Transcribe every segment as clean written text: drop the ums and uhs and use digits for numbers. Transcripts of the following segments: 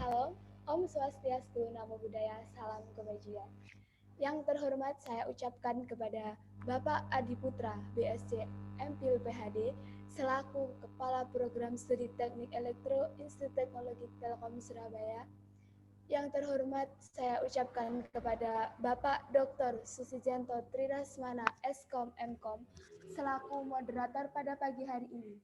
Halo, Om Swastiastu, Namo Buddhaya, Salam Kebajikan. Yang terhormat saya ucapkan kepada Bapak Adi Putra, BSc MPhil PhD, selaku Kepala Program Studi Teknik Elektro Institut Teknologi Telkom Surabaya. Yang terhormat saya ucapkan kepada Bapak Dr. Susijanto Trirasmana, Eskom Mkom, selaku moderator pada pagi hari ini.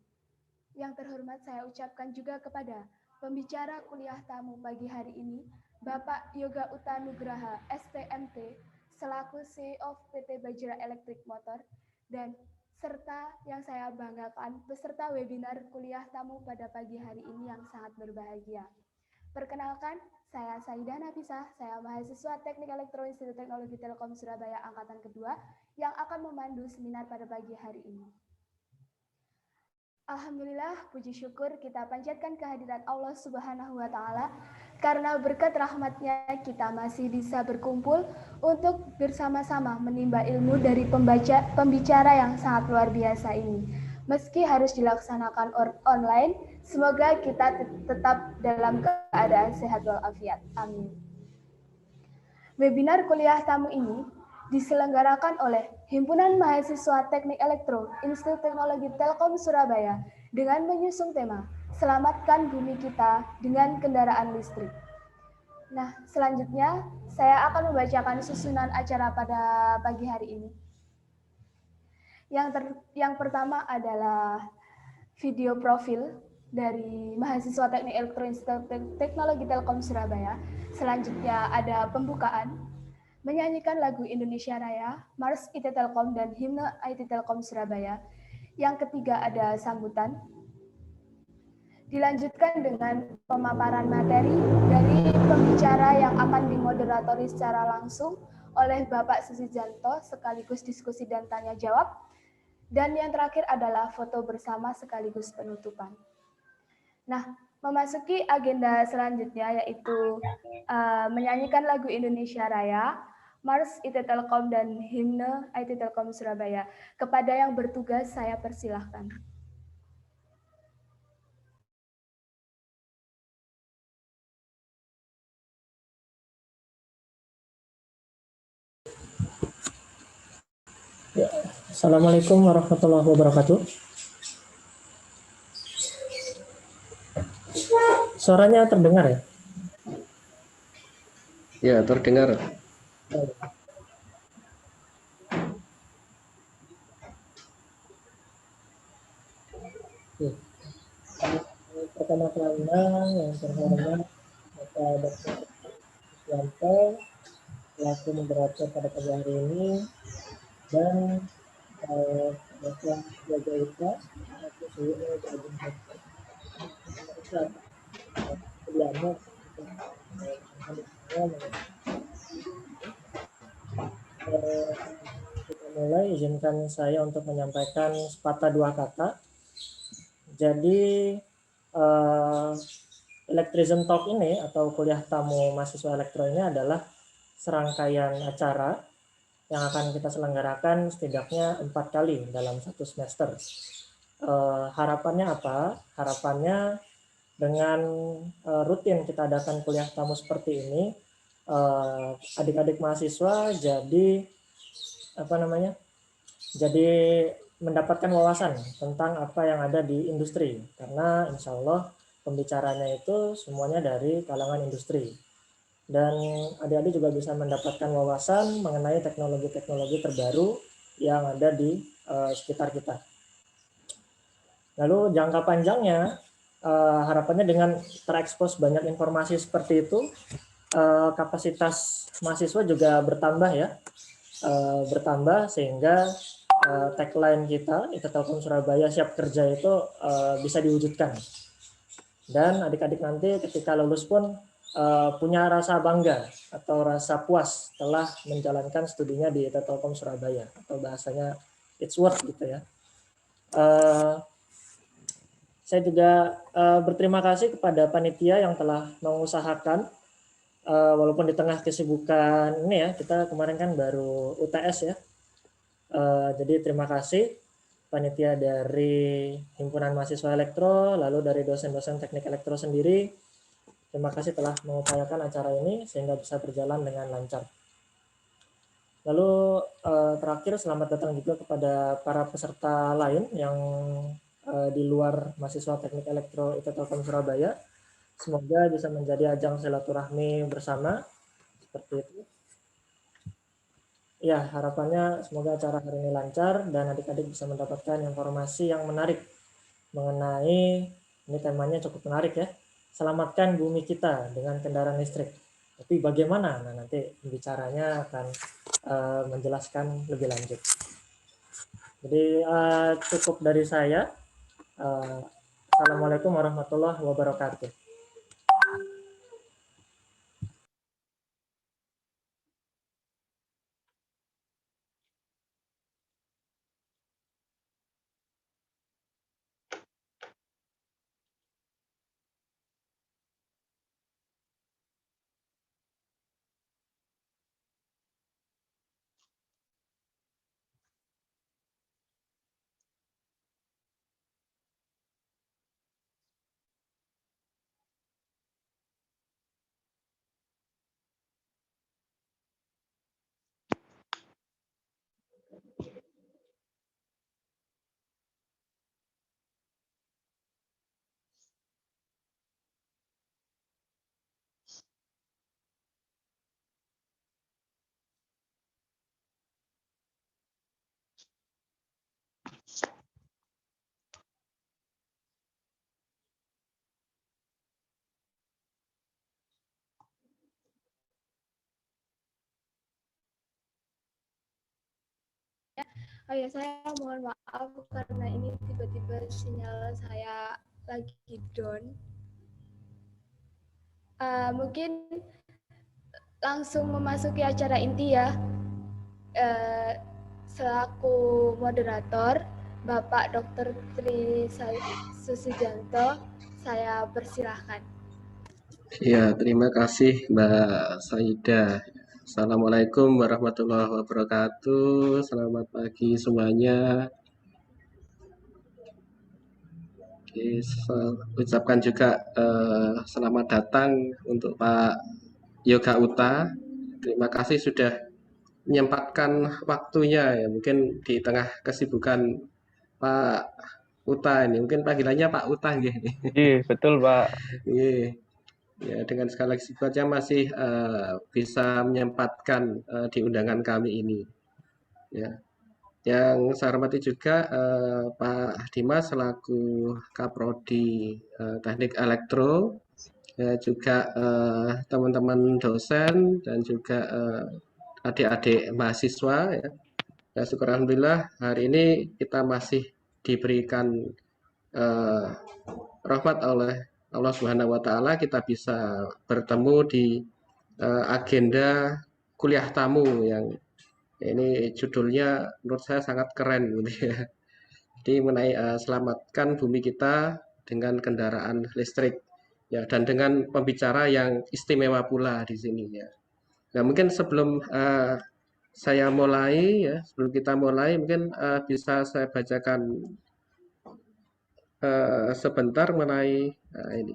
Yang terhormat saya ucapkan juga kepada pembicara kuliah tamu pagi hari ini, Bapak Yoga Utanugraha, STMT, selaku CEO PT Bajra Electric Motor, dan serta yang saya banggakan, peserta webinar kuliah tamu pada pagi hari ini yang sangat berbahagia. Perkenalkan, saya Saida Nafisah, saya mahasiswa Teknik Elektro Institut Teknologi Telkom Surabaya Angkatan Kedua yang akan memandu seminar pada pagi hari ini. Alhamdulillah, puji syukur kita panjatkan kehadirat Allah Subhanahu wa Ta'ala, karena berkat rahmatnya kita masih bisa berkumpul untuk bersama-sama menimba ilmu dari pembicara yang sangat luar biasa ini. Meski harus dilaksanakan online, semoga kita tetap dalam keadaan sehat walafiat. Amin. Webinar kuliah tamu ini diselenggarakan oleh Himpunan Mahasiswa Teknik Elektro Institut Teknologi Telkom Surabaya dengan menyusung tema Selamatkan Bumi Kita dengan Kendaraan Listrik. Nah, selanjutnya saya akan membacakan susunan acara pada pagi hari ini. Yang pertama adalah video profil dari mahasiswa Teknik Elektro Institut Teknologi Telkom Surabaya. Selanjutnya ada pembukaan, menyanyikan lagu Indonesia Raya, Mars IT Telkom, dan himne IT Telkom Surabaya. Yang ketiga ada sambutan. Dilanjutkan dengan pemaparan materi dari pembicara yang akan dimoderatori secara langsung oleh Bapak Susijanto sekaligus diskusi dan tanya jawab. Dan yang terakhir adalah foto bersama sekaligus penutupan. Nah, memasuki agenda selanjutnya yaitu menyanyikan lagu Indonesia Raya, Mars IT Telkom, dan himne IT Telkom Surabaya. Kepada yang bertugas saya persilahkan. Ya, Assalamualaikum warahmatullahi wabarakatuh. Suaranya terdengar ya? Ya, terdengar. Pertama-tama yang terhormat Bapak Dr. Susijanto selaku moderator pada pagi hari ini, dan Bapak Yoga Uta selaku CEO Agung Keduanya kita mulai, izinkan saya untuk menyampaikan sepatah dua kata. Jadi Electrism Talk ini atau kuliah tamu mahasiswa elektro ini adalah serangkaian acara yang akan kita selenggarakan setidaknya 4 kali dalam satu semester. Harapannya apa? Harapannya dengan rutin kita adakan kuliah tamu seperti ini, adik-adik mahasiswa jadi jadi mendapatkan wawasan tentang apa yang ada di industri, karena insya Allah pembicaranya itu semuanya dari kalangan industri, dan adik-adik juga bisa mendapatkan wawasan mengenai teknologi-teknologi terbaru yang ada di sekitar kita. Lalu jangka panjangnya, harapannya dengan terekspos banyak informasi seperti itu, kapasitas mahasiswa juga bertambah ya, bertambah sehingga tagline kita IT Telkom Surabaya siap kerja itu bisa diwujudkan, dan adik-adik nanti ketika lulus pun punya rasa bangga atau rasa puas telah menjalankan studinya di IT Telkom Surabaya, atau bahasanya it's worth gitu ya. Saya juga berterima kasih kepada panitia yang telah mengusahakan, walaupun di tengah kesibukan ini ya, kita kemarin kan baru UTS ya. Jadi terima kasih panitia dari Himpunan Mahasiswa Elektro, lalu dari dosen-dosen teknik elektro sendiri, Terima kasih telah mengupayakan acara ini sehingga bisa berjalan dengan lancar. Lalu terakhir selamat datang juga kepada para peserta lain yang di luar mahasiswa Teknik Elektro IT Telkom Surabaya. Semoga bisa menjadi ajang silaturahmi bersama seperti itu. Ya, harapannya semoga acara hari ini lancar dan adik-adik bisa mendapatkan informasi yang menarik mengenai, ini temanya cukup menarik ya, selamatkan bumi kita dengan kendaraan listrik. Tapi bagaimana? Nah, nanti pembicaranya akan menjelaskan lebih lanjut. Jadi cukup dari saya. Assalamualaikum warahmatullahi wabarakatuh. Oh ya, saya mohon maaf karena ini tiba-tiba sinyal saya lagi down. Mungkin langsung memasuki acara inti ya. Selaku moderator, Bapak Dr. Tri Susijanto, saya persilahkan. Ya, terima kasih Mbak Saida. Assalamualaikum warahmatullahi wabarakatuh. Selamat pagi semuanya. Oke, ucapkan juga selamat datang untuk Pak Yoga Uta. Terima kasih sudah menyempatkan waktunya ya. Mungkin di tengah kesibukan Pak Uta ini. Mungkin panggilannya Pak Uta nggih. Iya, betul, Pak. Iya. Ya, dengan segala kesibukannya masih bisa menyempatkan di undangan kami ini. Ya, yang saya hormati juga Pak Dimas selaku Kaprodi Teknik Elektro, ya, juga teman-teman dosen dan juga adik-adik mahasiswa. Ya. Ya, syukur alhamdulillah hari ini kita masih diberikan rahmat oleh Allah Subhanahu wa taala kita bisa bertemu di agenda kuliah tamu yang ini judulnya menurut saya sangat keren gitu ya. Jadi mengenai selamatkan bumi kita dengan kendaraan listrik ya dan dengan pembicara yang istimewa pula di sini ya. Nah, mungkin sebelum saya mulai ya, sebelum kita mulai mungkin bisa saya bacakan sebentar mengenai ini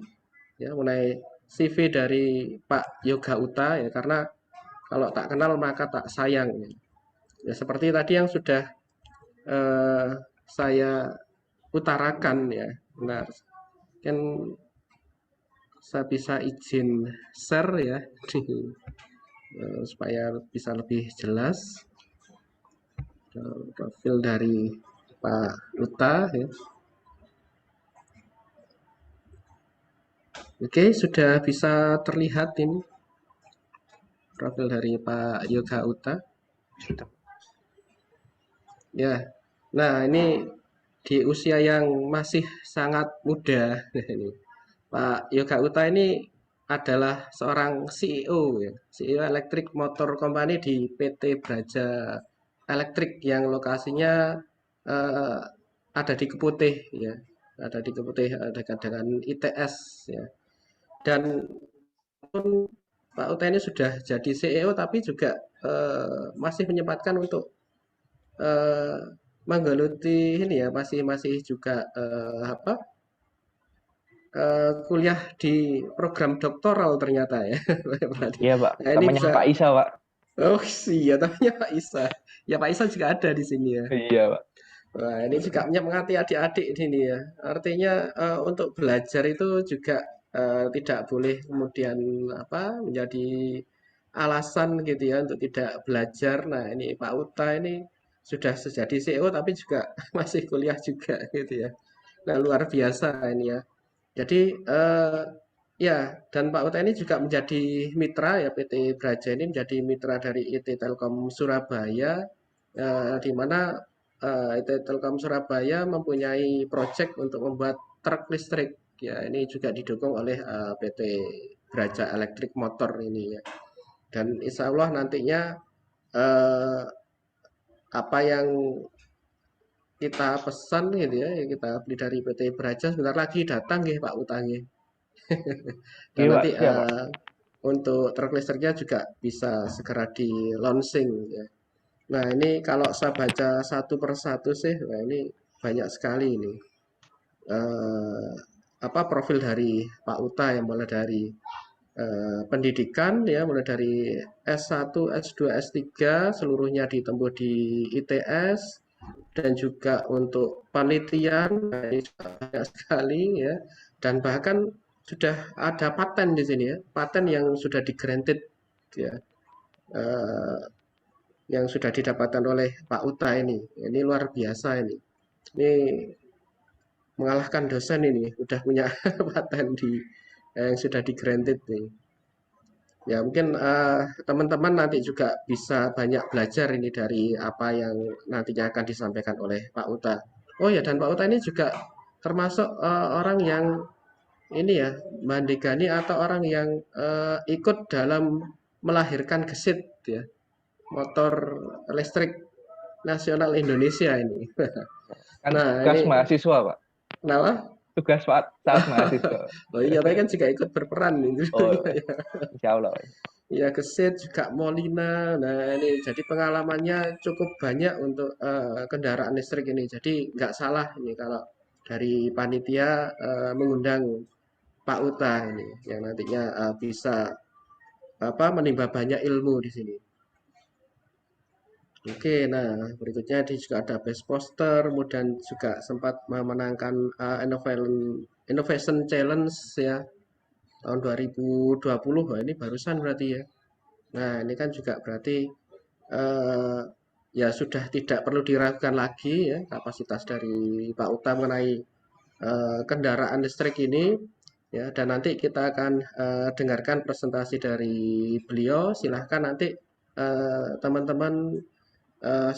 ya mengenai CV dari Pak Yoga Uta ya karena kalau tak kenal maka tak sayang ya seperti tadi yang sudah saya utarakan ya benar kan saya bisa izin share ya supaya bisa lebih jelas profil dari Pak Uta ya. Oke, sudah bisa terlihat ini profil dari Pak Yoga Uta. Ya, nah ini di usia yang masih sangat muda, ini Pak Yoga Uta ini adalah seorang CEO, ya, CEO Electric Motor Company di PT Braja Elektrik yang lokasinya ada di Keputih, ya, ada di Keputih dekat dengan ITS, ya. Dan Pak Uta ini sudah jadi CEO tapi juga masih menyempatkan untuk menggeluti ini ya masih juga kuliah di program doktoral ternyata ya. Berarti. Iya Pak, Nah ini temannya bisa, Pak Isa Pak. oh iya namanya Pak Isa. Ya Pak Isa juga ada di sini ya. Iya Pak. Wah ini juga menyemangati adik-adik di sini ya. Artinya untuk belajar itu juga tidak boleh kemudian apa menjadi alasan gitu ya untuk tidak belajar. Nah ini Pak Uta ini sudah sejadi CEO tapi juga masih kuliah juga gitu ya. Nah luar biasa ini ya. Jadi ya dan Pak Uta ini juga menjadi mitra ya PT Braja ini menjadi mitra dari IT Telkom Surabaya di mana IT Telkom Surabaya mempunyai proyek untuk membuat truk listrik ya ini juga didukung oleh PT Braja Electric Motor ini ya. Dan insya Allah nantinya eh, apa yang kita pesan gitu ya, yang kita beli dari PT Braja sebentar lagi datang ya Pak Utangi. Dan Iya Pak, nanti siap Pak. untuk truk listriknya juga bisa segera di launching ya. Nah ini kalau saya baca satu persatu sih, nah ini banyak sekali ini apa profil dari Pak Uta yang mulai dari pendidikan ya mulai dari S1, S2, S3 seluruhnya ditempuh di ITS dan juga untuk penelitian nah ini juga banyak sekali ya dan bahkan sudah ada paten di sini ya paten yang sudah di granted ya eh, yang sudah didapatkan oleh Pak Uta ini luar biasa ini mengalahkan dosen ini udah punya paten di yang sudah di granted nih. Ya mungkin teman-teman nanti juga bisa banyak belajar ini dari apa yang nantinya akan disampaikan oleh Pak Uta. Oh ya dan Pak Uta ini juga termasuk orang yang ini ya mandegani atau orang yang ikut dalam melahirkan gesit ya motor listrik nasional Indonesia ini. Kan Nah tugas ini mahasiswa Pak. kenapa? Tugas saat mahasiswa. Oh iya, saya kan juga ikut berperan nih. Oh, insya Allah. Ya gesit juga Molina. Nah ini jadi pengalamannya cukup banyak untuk kendaraan listrik ini. Jadi nggak salah ini kalau dari panitia mengundang Pak Uta ini yang nantinya bisa apa menimba banyak ilmu di sini. Oke, nah berikutnya di juga ada best poster, kemudian juga sempat memenangkan Innovation Challenge ya tahun 2020. Wah, ini barusan berarti ya. Nah, ini kan juga berarti eh, ya sudah tidak perlu diragukan lagi ya kapasitas dari Pak Uta mengenai kendaraan listrik ini ya dan nanti kita akan dengarkan presentasi dari beliau. Silahkan nanti teman-teman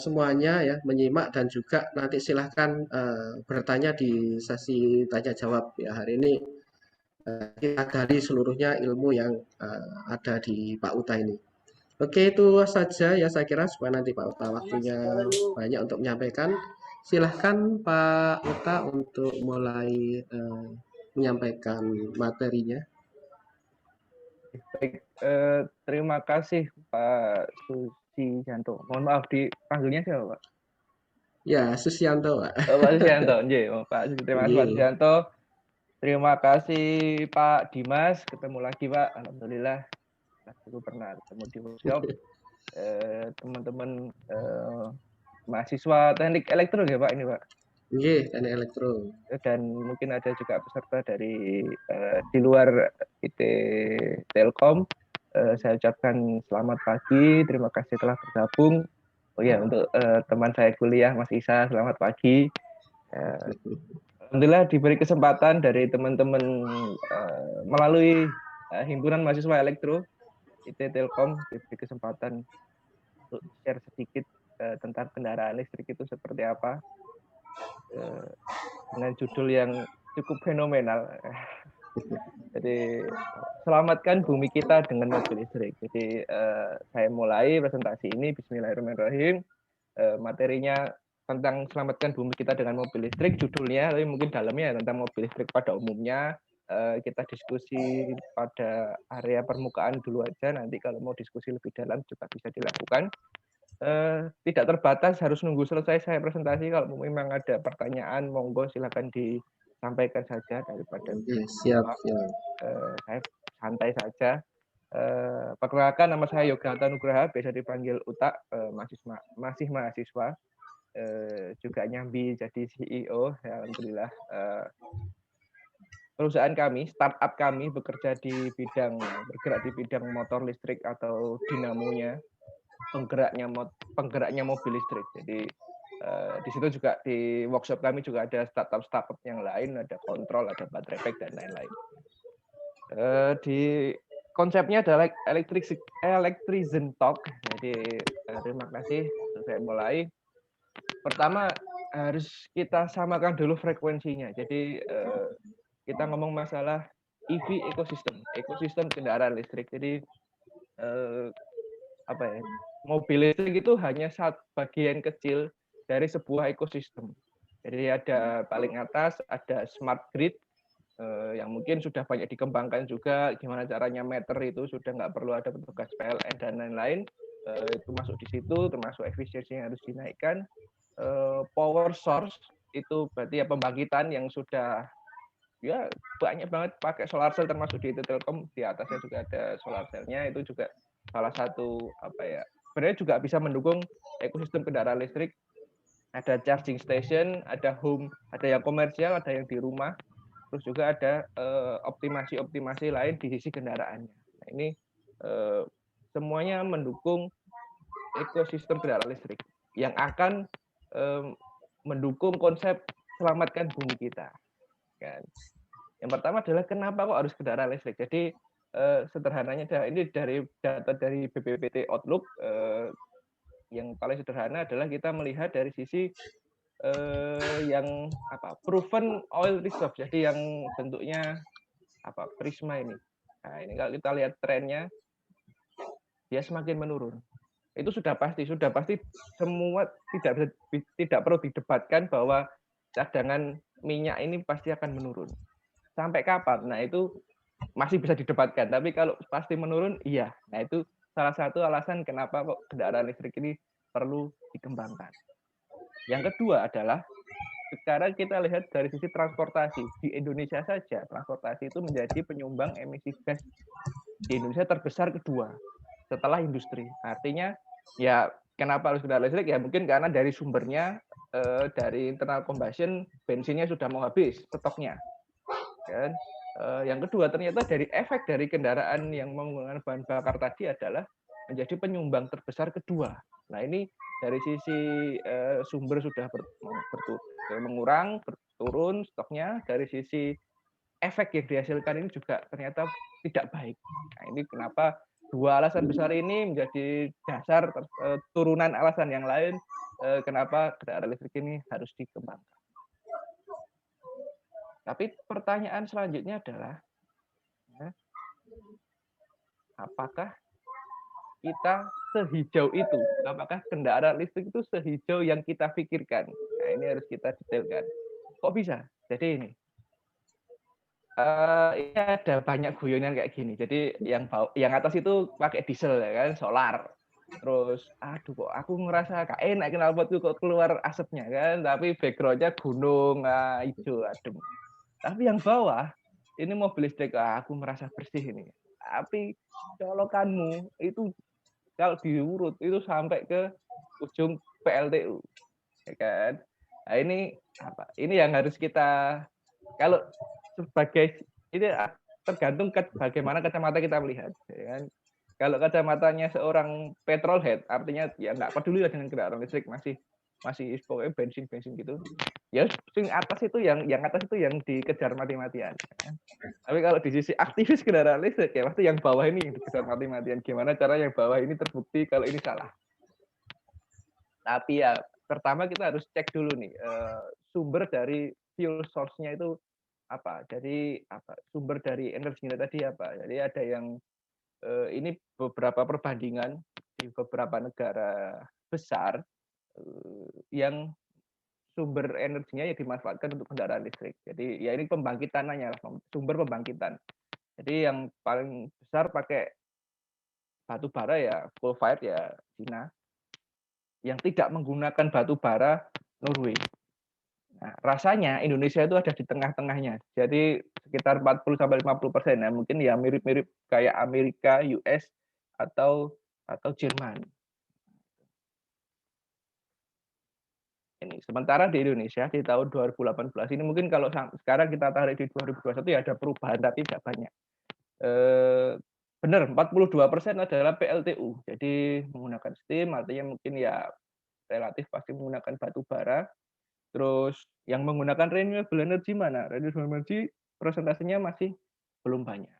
semuanya ya menyimak dan juga nanti silahkan bertanya di sesi tanya jawab ya hari ini kita gali seluruhnya ilmu yang ada di Pak Uta ini. Oke, itu saja ya saya kira supaya nanti Pak Uta waktunya banyak untuk menyampaikan. Silahkan Pak Uta untuk mulai menyampaikan materinya. Baik, terima kasih Pak Susianto. Mohon maaf dipanggilnya siapa Pak? Ya, Susianto, Pak. Pak Susianto, Pak. Terima kasih Pak Nggih. Susianto. Terima kasih Pak Dimas. Ketemu lagi Pak. Alhamdulillah. Aku pernah ketemu di workshop. Teman-teman mahasiswa teknik elektro ya Pak ini Pak. Nggih, teknik elektro. Dan mungkin ada juga peserta dari di luar IT Telkom. Saya ucapkan selamat pagi, terima kasih telah bergabung. Oh ya, untuk teman saya kuliah Mas Isa, selamat pagi. Alhamdulillah diberi kesempatan dari teman-teman melalui Himpunan Mahasiswa Elektro IT Telkom diberi kesempatan untuk share sedikit tentang kendaraan listrik itu seperti apa dengan judul yang cukup fenomenal. Jadi selamatkan bumi kita dengan mobil listrik. Jadi saya mulai presentasi ini. Bismillahirrahmanirrahim. Materinya tentang selamatkan bumi kita dengan mobil listrik. Judulnya, tapi mungkin dalamnya tentang mobil listrik pada umumnya. Kita diskusi pada area permukaan dulu aja. Nanti kalau mau diskusi lebih dalam juga bisa dilakukan. Tidak terbatas harus nunggu selesai saya presentasi. Kalau memang ada pertanyaan, monggo silakan sampaikan saja daripada Oke, siap, siap. saya santai saja. Perkenalkan, nama saya Yoga Nugraha, biasa dipanggil Uta, masih mahasiswa, juga nyambi jadi CEO. Alhamdulillah. Perusahaan kami, startup kami bergerak di bidang motor listrik atau dinamonya, penggeraknya mobil listrik. Jadi di situ juga di workshop kami juga ada startup yang lain, ada kontrol, ada baterai pack dan lain-lain. Di konsepnya adalah electrician talk. Jadi terima kasih. Saya mulai. Pertama harus kita samakan dulu frekuensinya. Jadi kita ngomong masalah EV ekosistem kendaraan listrik. Jadi mobil listrik itu hanya bagian kecil dari sebuah ekosistem. Jadi ada paling atas ada smart grid yang mungkin sudah banyak dikembangkan juga, gimana caranya meter itu sudah nggak perlu ada petugas PLN dan lain-lain, itu masuk di situ, termasuk efisiensi yang harus dinaikkan. Power source itu berarti ya pembangkitan yang sudah ya banyak banget pakai solar cell, termasuk di Telkom, di atasnya juga ada solar cell-nya, itu juga salah satu sebenarnya juga bisa mendukung ekosistem kendaraan listrik. Ada charging station, ada home, ada yang komersial, ada yang di rumah, terus juga ada optimasi lain di sisi kendaraannya. Nah, ini semuanya mendukung ekosistem kendaraan listrik yang akan mendukung konsep selamatkan bumi kita. Kan. Yang pertama adalah kenapa kok harus kendaraan listrik. Jadi sederhananya ini dari data dari BPPT Outlook, yang paling sederhana adalah kita melihat dari sisi yang proven oil reserve. Jadi yang bentuknya prisma ini. Nah, ini kalau kita lihat trennya, dia semakin menurun. Itu sudah pasti semua tidak perlu didebatkan bahwa cadangan minyak ini pasti akan menurun. Sampai kapan? Nah, itu masih bisa didebatkan, tapi kalau pasti menurun, iya. Nah, itu salah satu alasan kenapa kok kendaraan listrik ini perlu dikembangkan. Yang kedua adalah sekarang kita lihat dari sisi transportasi. Di Indonesia saja, transportasi itu menjadi penyumbang emisi gas di Indonesia terbesar kedua setelah industri. Artinya, ya kenapa harus kendaraan listrik? Ya mungkin karena dari sumbernya, dari internal combustion, bensinnya sudah mau habis, stoknya. Kan? Yang kedua, ternyata dari efek dari kendaraan yang menggunakan bahan bakar tadi adalah menjadi penyumbang terbesar kedua. Nah, ini dari sisi sumber sudah mengurang, turun stoknya, dari sisi efek yang dihasilkan ini juga ternyata tidak baik. Nah, ini kenapa dua alasan besar ini menjadi dasar turunan alasan yang lain kenapa kendaraan listrik ini harus dikembangkan. Tapi pertanyaan selanjutnya adalah, apakah kita sehijau itu? Apakah kendaraan listrik itu sehijau yang kita pikirkan? Nah, ini harus kita detailkan. Kok bisa? Jadi ini ada banyak guyonan kayak gini. Jadi yang atas itu pakai diesel ya kan, solar. Terus, aduh kok aku ngerasa gak enak knalpotku kok keluar asapnya kan, tapi backgroundnya gunung, hijau, adem. Tapi yang bawah, ini mobil listrik, aku merasa bersih ini. Tapi colokanmu itu kalau diurut itu sampai ke ujung PLTU, ya kan? Nah, ini yang harus kita, kalau sebagai ini tergantung bagaimana kacamata kita melihat, ya kan? Kalau kacamatanya seorang petrolhead, artinya ya nggak peduli dengan kendaraan listrik, masih pokoknya bensin gitu. Ya, yang atas itu yang dikejar mati-matian. Tapi kalau di sisi aktivis kendaraan listrik, ya pasti yang bawah ini yang dikejar mati-matian. Gimana cara yang bawah ini terbukti kalau ini salah? Tapi ya pertama kita harus cek dulu nih sumber dari fuel source-nya itu apa. Jadi sumber dari energinya tadi apa. Jadi ada yang ini beberapa perbandingan di beberapa negara besar yang sumber energinya yang dimanfaatkan untuk kendaraan listrik. Jadi ya ini pembangkitannya, sumber pembangkitan. Jadi yang paling besar pakai batu bara ya coal fired ya Cina. Yang tidak menggunakan batu bara Norway. Nah, rasanya Indonesia itu ada di tengah-tengahnya. Jadi sekitar 40-50%. Nah, mungkin ya mirip-mirip kayak Amerika, US atau Jerman. Ini sementara di Indonesia di tahun 2018 ini mungkin kalau sekarang kita tarik di 2021 ya ada perubahan tapi tidak banyak. Benar 42% adalah PLTU. Jadi menggunakan steam artinya mungkin ya relatif pasti menggunakan batu bara. Terus yang menggunakan renewable energy mana? Renewable energy persentasenya masih belum banyak.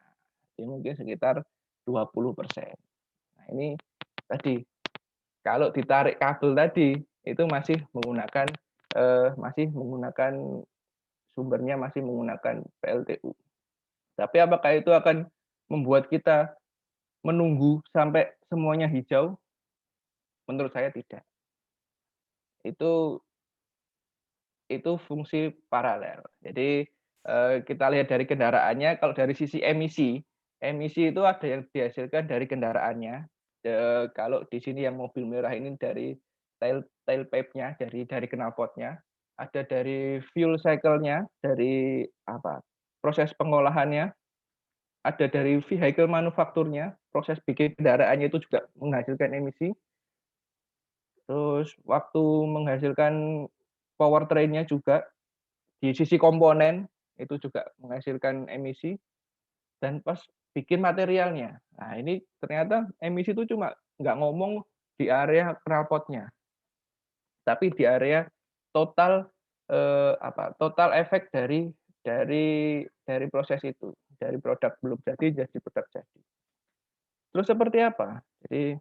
Jadi mungkin sekitar 20%. Nah, ini tadi kalau ditarik kabel tadi itu masih menggunakan sumbernya masih menggunakan PLTU. Tapi apakah itu akan membuat kita menunggu sampai semuanya hijau? Menurut saya tidak. Itu fungsi paralel. Jadi kita lihat dari kendaraannya, kalau dari sisi emisi itu ada yang dihasilkan dari kendaraannya. Kalau di sini yang mobil merah ini dari tailpipe-nya, dari knalpotnya, ada dari fuel cycle-nya, dari proses pengolahannya, ada dari vehicle manufakturnya, proses bikin kendaraannya itu juga menghasilkan emisi. Terus waktu menghasilkan powertrain-nya juga di sisi komponen itu juga menghasilkan emisi, dan pas bikin materialnya. Nah, ini ternyata emisi itu cuma nggak ngomong di area knalpotnya, tapi di area total total efek dari proses itu, dari produk belum jadi produk jadi. Terus seperti apa? Jadi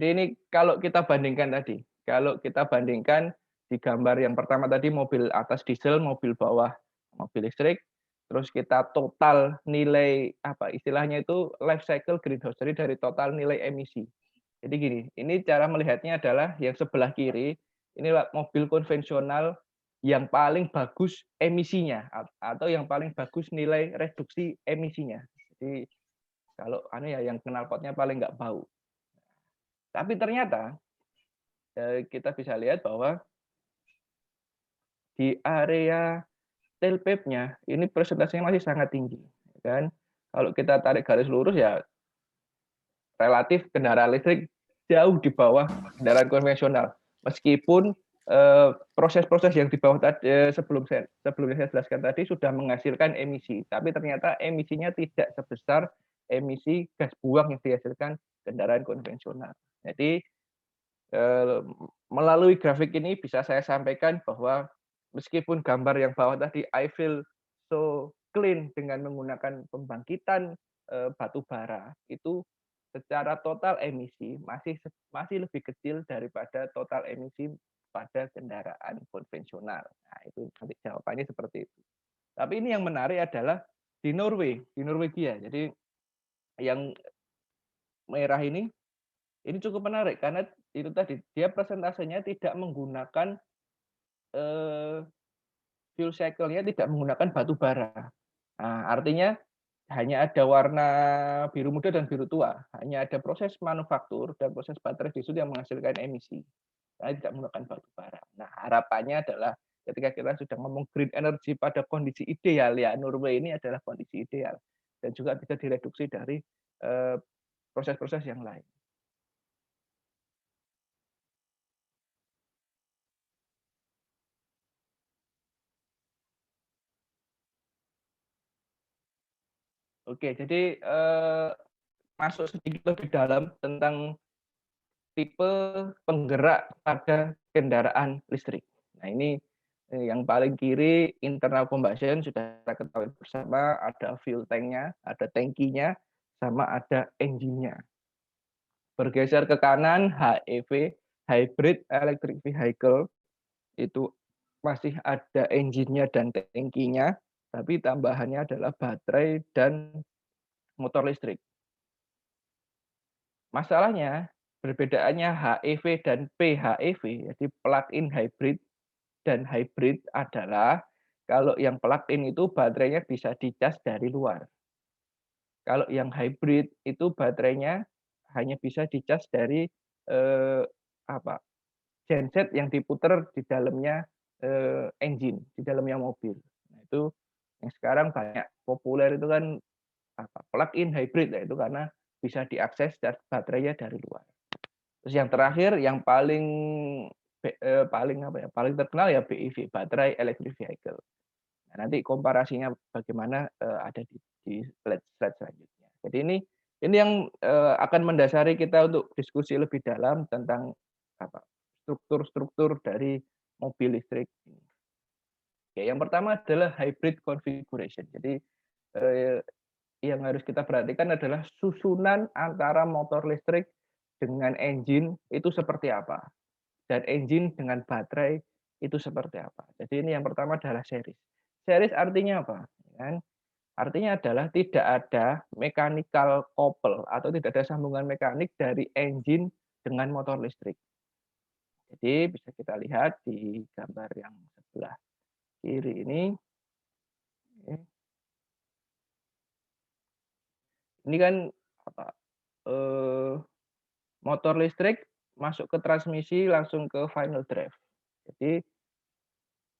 ini kalau kita bandingkan di gambar yang pertama tadi mobil atas diesel, mobil bawah mobil listrik, terus kita total nilai istilahnya itu life cycle greenhouse, jadi dari total nilai emisi. Jadi gini, ini cara melihatnya adalah yang sebelah kiri, inilah mobil konvensional yang paling bagus emisinya atau yang paling bagus nilai reduksi emisinya. Jadi kalau yang knalpotnya paling nggak bau. Tapi ternyata kita bisa lihat bahwa di area tailpipe-nya ini persentasenya masih sangat tinggi, kan? Kalau kita tarik garis lurus ya relatif kendaraan listrik jauh di bawah kendaraan konvensional. Meskipun proses-proses yang di bawah tadi sebelumnya saya jelaskan tadi sudah menghasilkan emisi, tapi ternyata emisinya tidak sebesar emisi gas buang yang dihasilkan kendaraan konvensional. Jadi melalui grafik ini bisa saya sampaikan bahwa meskipun gambar yang bawah tadi I feel so clean dengan menggunakan pembangkitan batu bara, itu secara total emisi masih lebih kecil daripada total emisi pada kendaraan konvensional. Nah, itu nanti jawabannya seperti itu. Tapi ini yang menarik adalah di Norwegia. Jadi yang merah ini cukup menarik karena itu tadi dia persentasenya tidak menggunakan fuel cycle-nya tidak menggunakan batu bara. Nah, artinya hanya ada warna biru muda dan biru tua. Hanya ada proses manufaktur dan proses baterai di situ yang menghasilkan emisi. Nah, tidak menggunakan batu bara. Nah, harapannya adalah ketika kita sudah ngomong green energy pada kondisi ideal, ya Norway ini adalah kondisi ideal. Dan juga bisa direduksi dari proses-proses yang lain. Oke, jadi masuk sedikit lebih dalam tentang tipe penggerak pada kendaraan listrik. Nah, ini yang paling kiri internal combustion sudah kita ketahui bersama, ada fuel tank-nya, ada tangkinya, sama ada engine-nya. Bergeser ke kanan HEV, hybrid electric vehicle, itu masih ada engine-nya dan tangkinya, tapi tambahannya adalah baterai dan motor listrik. Masalahnya, perbedaannya HEV dan PHEV, jadi plug-in hybrid dan hybrid adalah kalau yang plug-in itu baterainya bisa dicas dari luar. Kalau yang hybrid itu baterainya hanya bisa dicas dari genset yang diputer di dalamnya engine, di dalamnya mobil. Nah, itu yang sekarang banyak populer itu kan plug-in hybrid, yaitu karena bisa diakses baterainya dari luar. Terus yang terakhir yang paling terkenal ya BEV, baterai electric vehicle. Nah, nanti komparasinya bagaimana ada di slide selanjutnya. Jadi ini yang akan mendasari kita untuk diskusi lebih dalam tentang struktur-struktur dari mobil listrik ini. Oke, yang pertama adalah hybrid configuration. Jadi yang harus kita perhatikan adalah susunan antara motor listrik dengan engine itu seperti apa, dan engine dengan baterai itu seperti apa. Jadi ini yang pertama adalah series. Series artinya apa? Kan? Artinya adalah tidak ada mechanical couple atau tidak ada sambungan mekanik dari engine dengan motor listrik. Jadi bisa kita lihat di gambar yang sebelah kiri ini. Ini kan motor listrik masuk ke transmisi langsung ke final drive. Jadi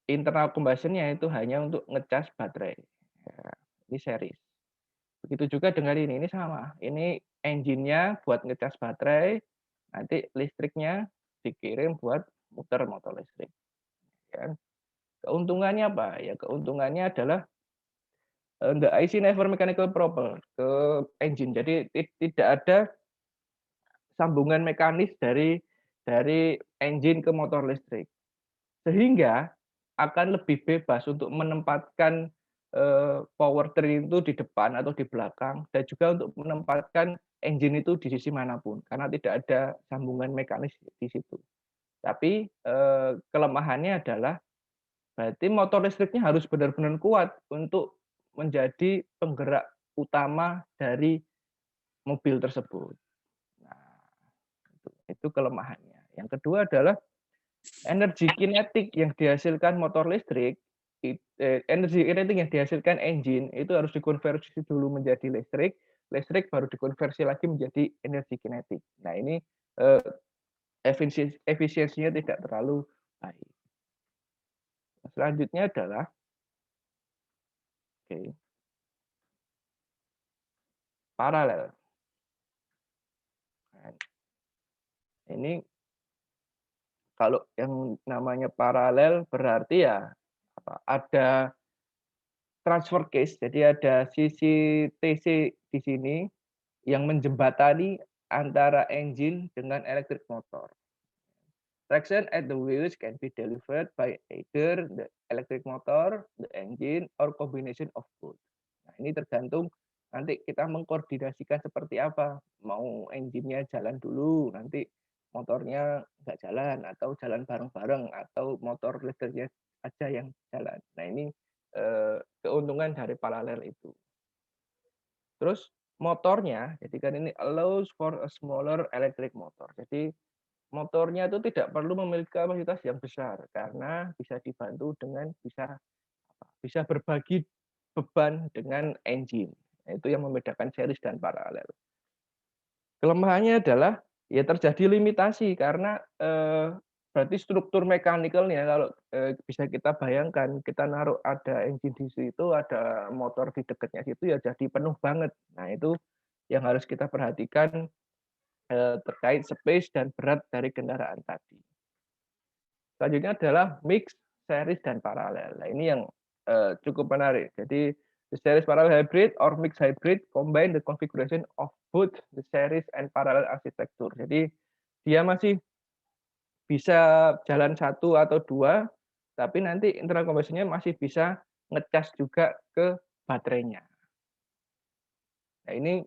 internal combustion-nya itu hanya untuk ngecas baterai. Ya, ini series. Begitu juga dengan ini sama. Ini engine-nya buat ngecas baterai, nanti listriknya dikirim buat muter motor listrik. Ya. Keuntungannya apa? Ya keuntungannya adalah the IC never mechanical couple ke engine. Jadi tidak ada sambungan mekanis dari engine ke motor listrik. Sehingga akan lebih bebas untuk menempatkan powertrain itu di depan atau di belakang, dan juga untuk menempatkan engine itu di sisi manapun, karena tidak ada sambungan mekanis di situ. Tapi kelemahannya adalah berarti motor listriknya harus benar-benar kuat untuk menjadi penggerak utama dari mobil tersebut. Nah, itu kelemahannya. Yang kedua adalah energi kinetik yang dihasilkan motor listrik, energi kinetik yang dihasilkan engine itu harus dikonversi dulu menjadi listrik baru dikonversi lagi menjadi energi kinetik. Nah ini efisiensinya tidak terlalu baik. Selanjutnya adalah paralel. Ini kalau yang namanya paralel berarti ya ada transfer case, jadi ada sisi TC di sini yang menjembatani antara engine dengan electric motor. Traction at the wheels can be delivered by either the electric motor, the engine, or combination of both. Nah, ini tergantung nanti kita mengkoordinasikan seperti apa. Mau engine-nya jalan dulu, nanti motornya nggak jalan, atau jalan bareng-bareng, atau motor listriknya aja yang jalan. Nah, ini keuntungan dari paralel itu. Terus motornya, jadi kan ini allows for a smaller electric motor. Jadi motornya itu tidak perlu memiliki kapasitas yang besar karena bisa dibantu dengan bisa berbagi beban dengan engine. Nah, itu yang membedakan series dan paralel. Kelemahannya adalah ya terjadi limitasi karena berarti struktur mekanikalnya kalau bisa kita bayangkan, kita naruh ada engine di situ, ada motor di dekatnya situ, ya jadi penuh banget. Nah itu yang harus kita perhatikan terkait space dan berat dari kendaraan tadi. Selanjutnya adalah mix, series, dan paralel. Nah, ini yang cukup menarik. Jadi the series parallel hybrid or mixed hybrid combine the configuration of both the series and parallel architecture. Jadi dia masih bisa jalan satu atau dua, tapi nanti internal combustion-nya masih bisa ngecas juga ke baterainya. Nah, ini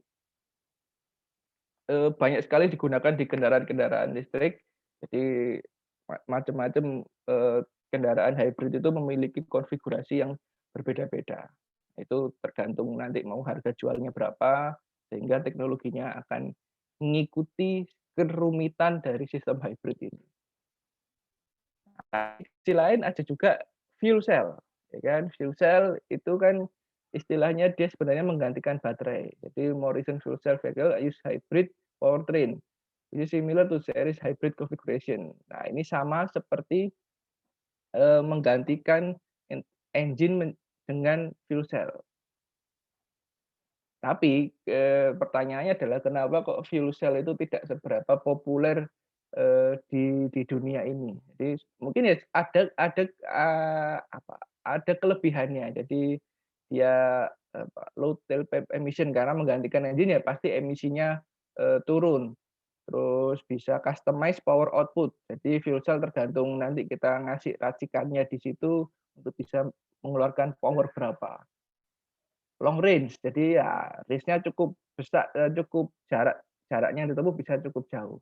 banyak sekali digunakan di kendaraan-kendaraan listrik. Jadi macam-macam kendaraan hybrid itu memiliki konfigurasi yang berbeda-beda. Itu tergantung nanti mau harga jualnya berapa, sehingga teknologinya akan mengikuti kerumitan dari sistem hybrid ini. Nah, di sisi lain ada juga fuel cell, ya kan? Fuel cell itu kan istilahnya dia sebenarnya menggantikan baterai. Jadi Morrison fuel cell vehicle use hybrid powertrain which is similar to series hybrid configuration. Nah, ini sama seperti menggantikan engine dengan fuel cell. Tapi pertanyaannya adalah kenapa kok fuel cell itu tidak seberapa populer di dunia ini. Jadi mungkin ya ada kelebihannya. Jadi dia low tailpipe emission karena menggantikan engine ya pasti emisinya turun. Terus bisa customize power output. Jadi fuel cell tergantung nanti kita ngasih racikannya di situ untuk bisa mengeluarkan power berapa. Long range, jadi ya range-nya cukup besar, cukup jaraknya yang ditempuh bisa cukup jauh.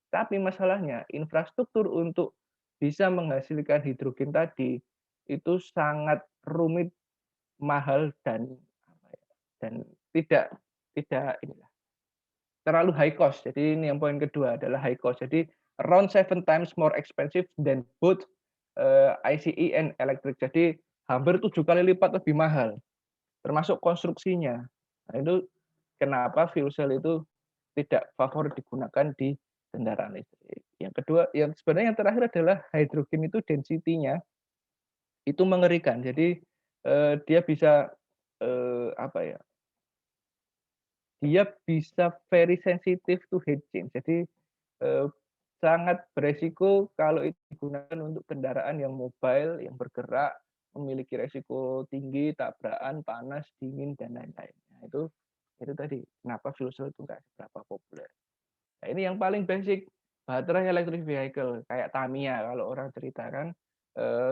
Tapi masalahnya infrastruktur untuk bisa menghasilkan hidrogen tadi itu sangat rumit, mahal dan tidak inilah terlalu high cost. Jadi ini yang poin kedua adalah high cost. Jadi around 7 times more expensive than both ICE and electric. Jadi hampir 7 kali lipat lebih mahal, termasuk konstruksinya. Nah, itu kenapa fuel cell itu tidak favorit digunakan di kendaraan listrik. Yang kedua, yang sebenarnya yang terakhir adalah hidrogen itu density-nya itu mengerikan. Jadi dia bisa dia bisa very sensitive to heat change. Jadi sangat beresiko kalau itu digunakan untuk kendaraan yang mobile, yang bergerak, memiliki resiko tinggi, tabrakan, panas, dingin, dan lain-lain. Nah, itu tadi kenapa fuel cell itu nggak seberapa populer. Nah, ini yang paling basic, baterai electric vehicle kayak Tamiya kalau orang ceritakan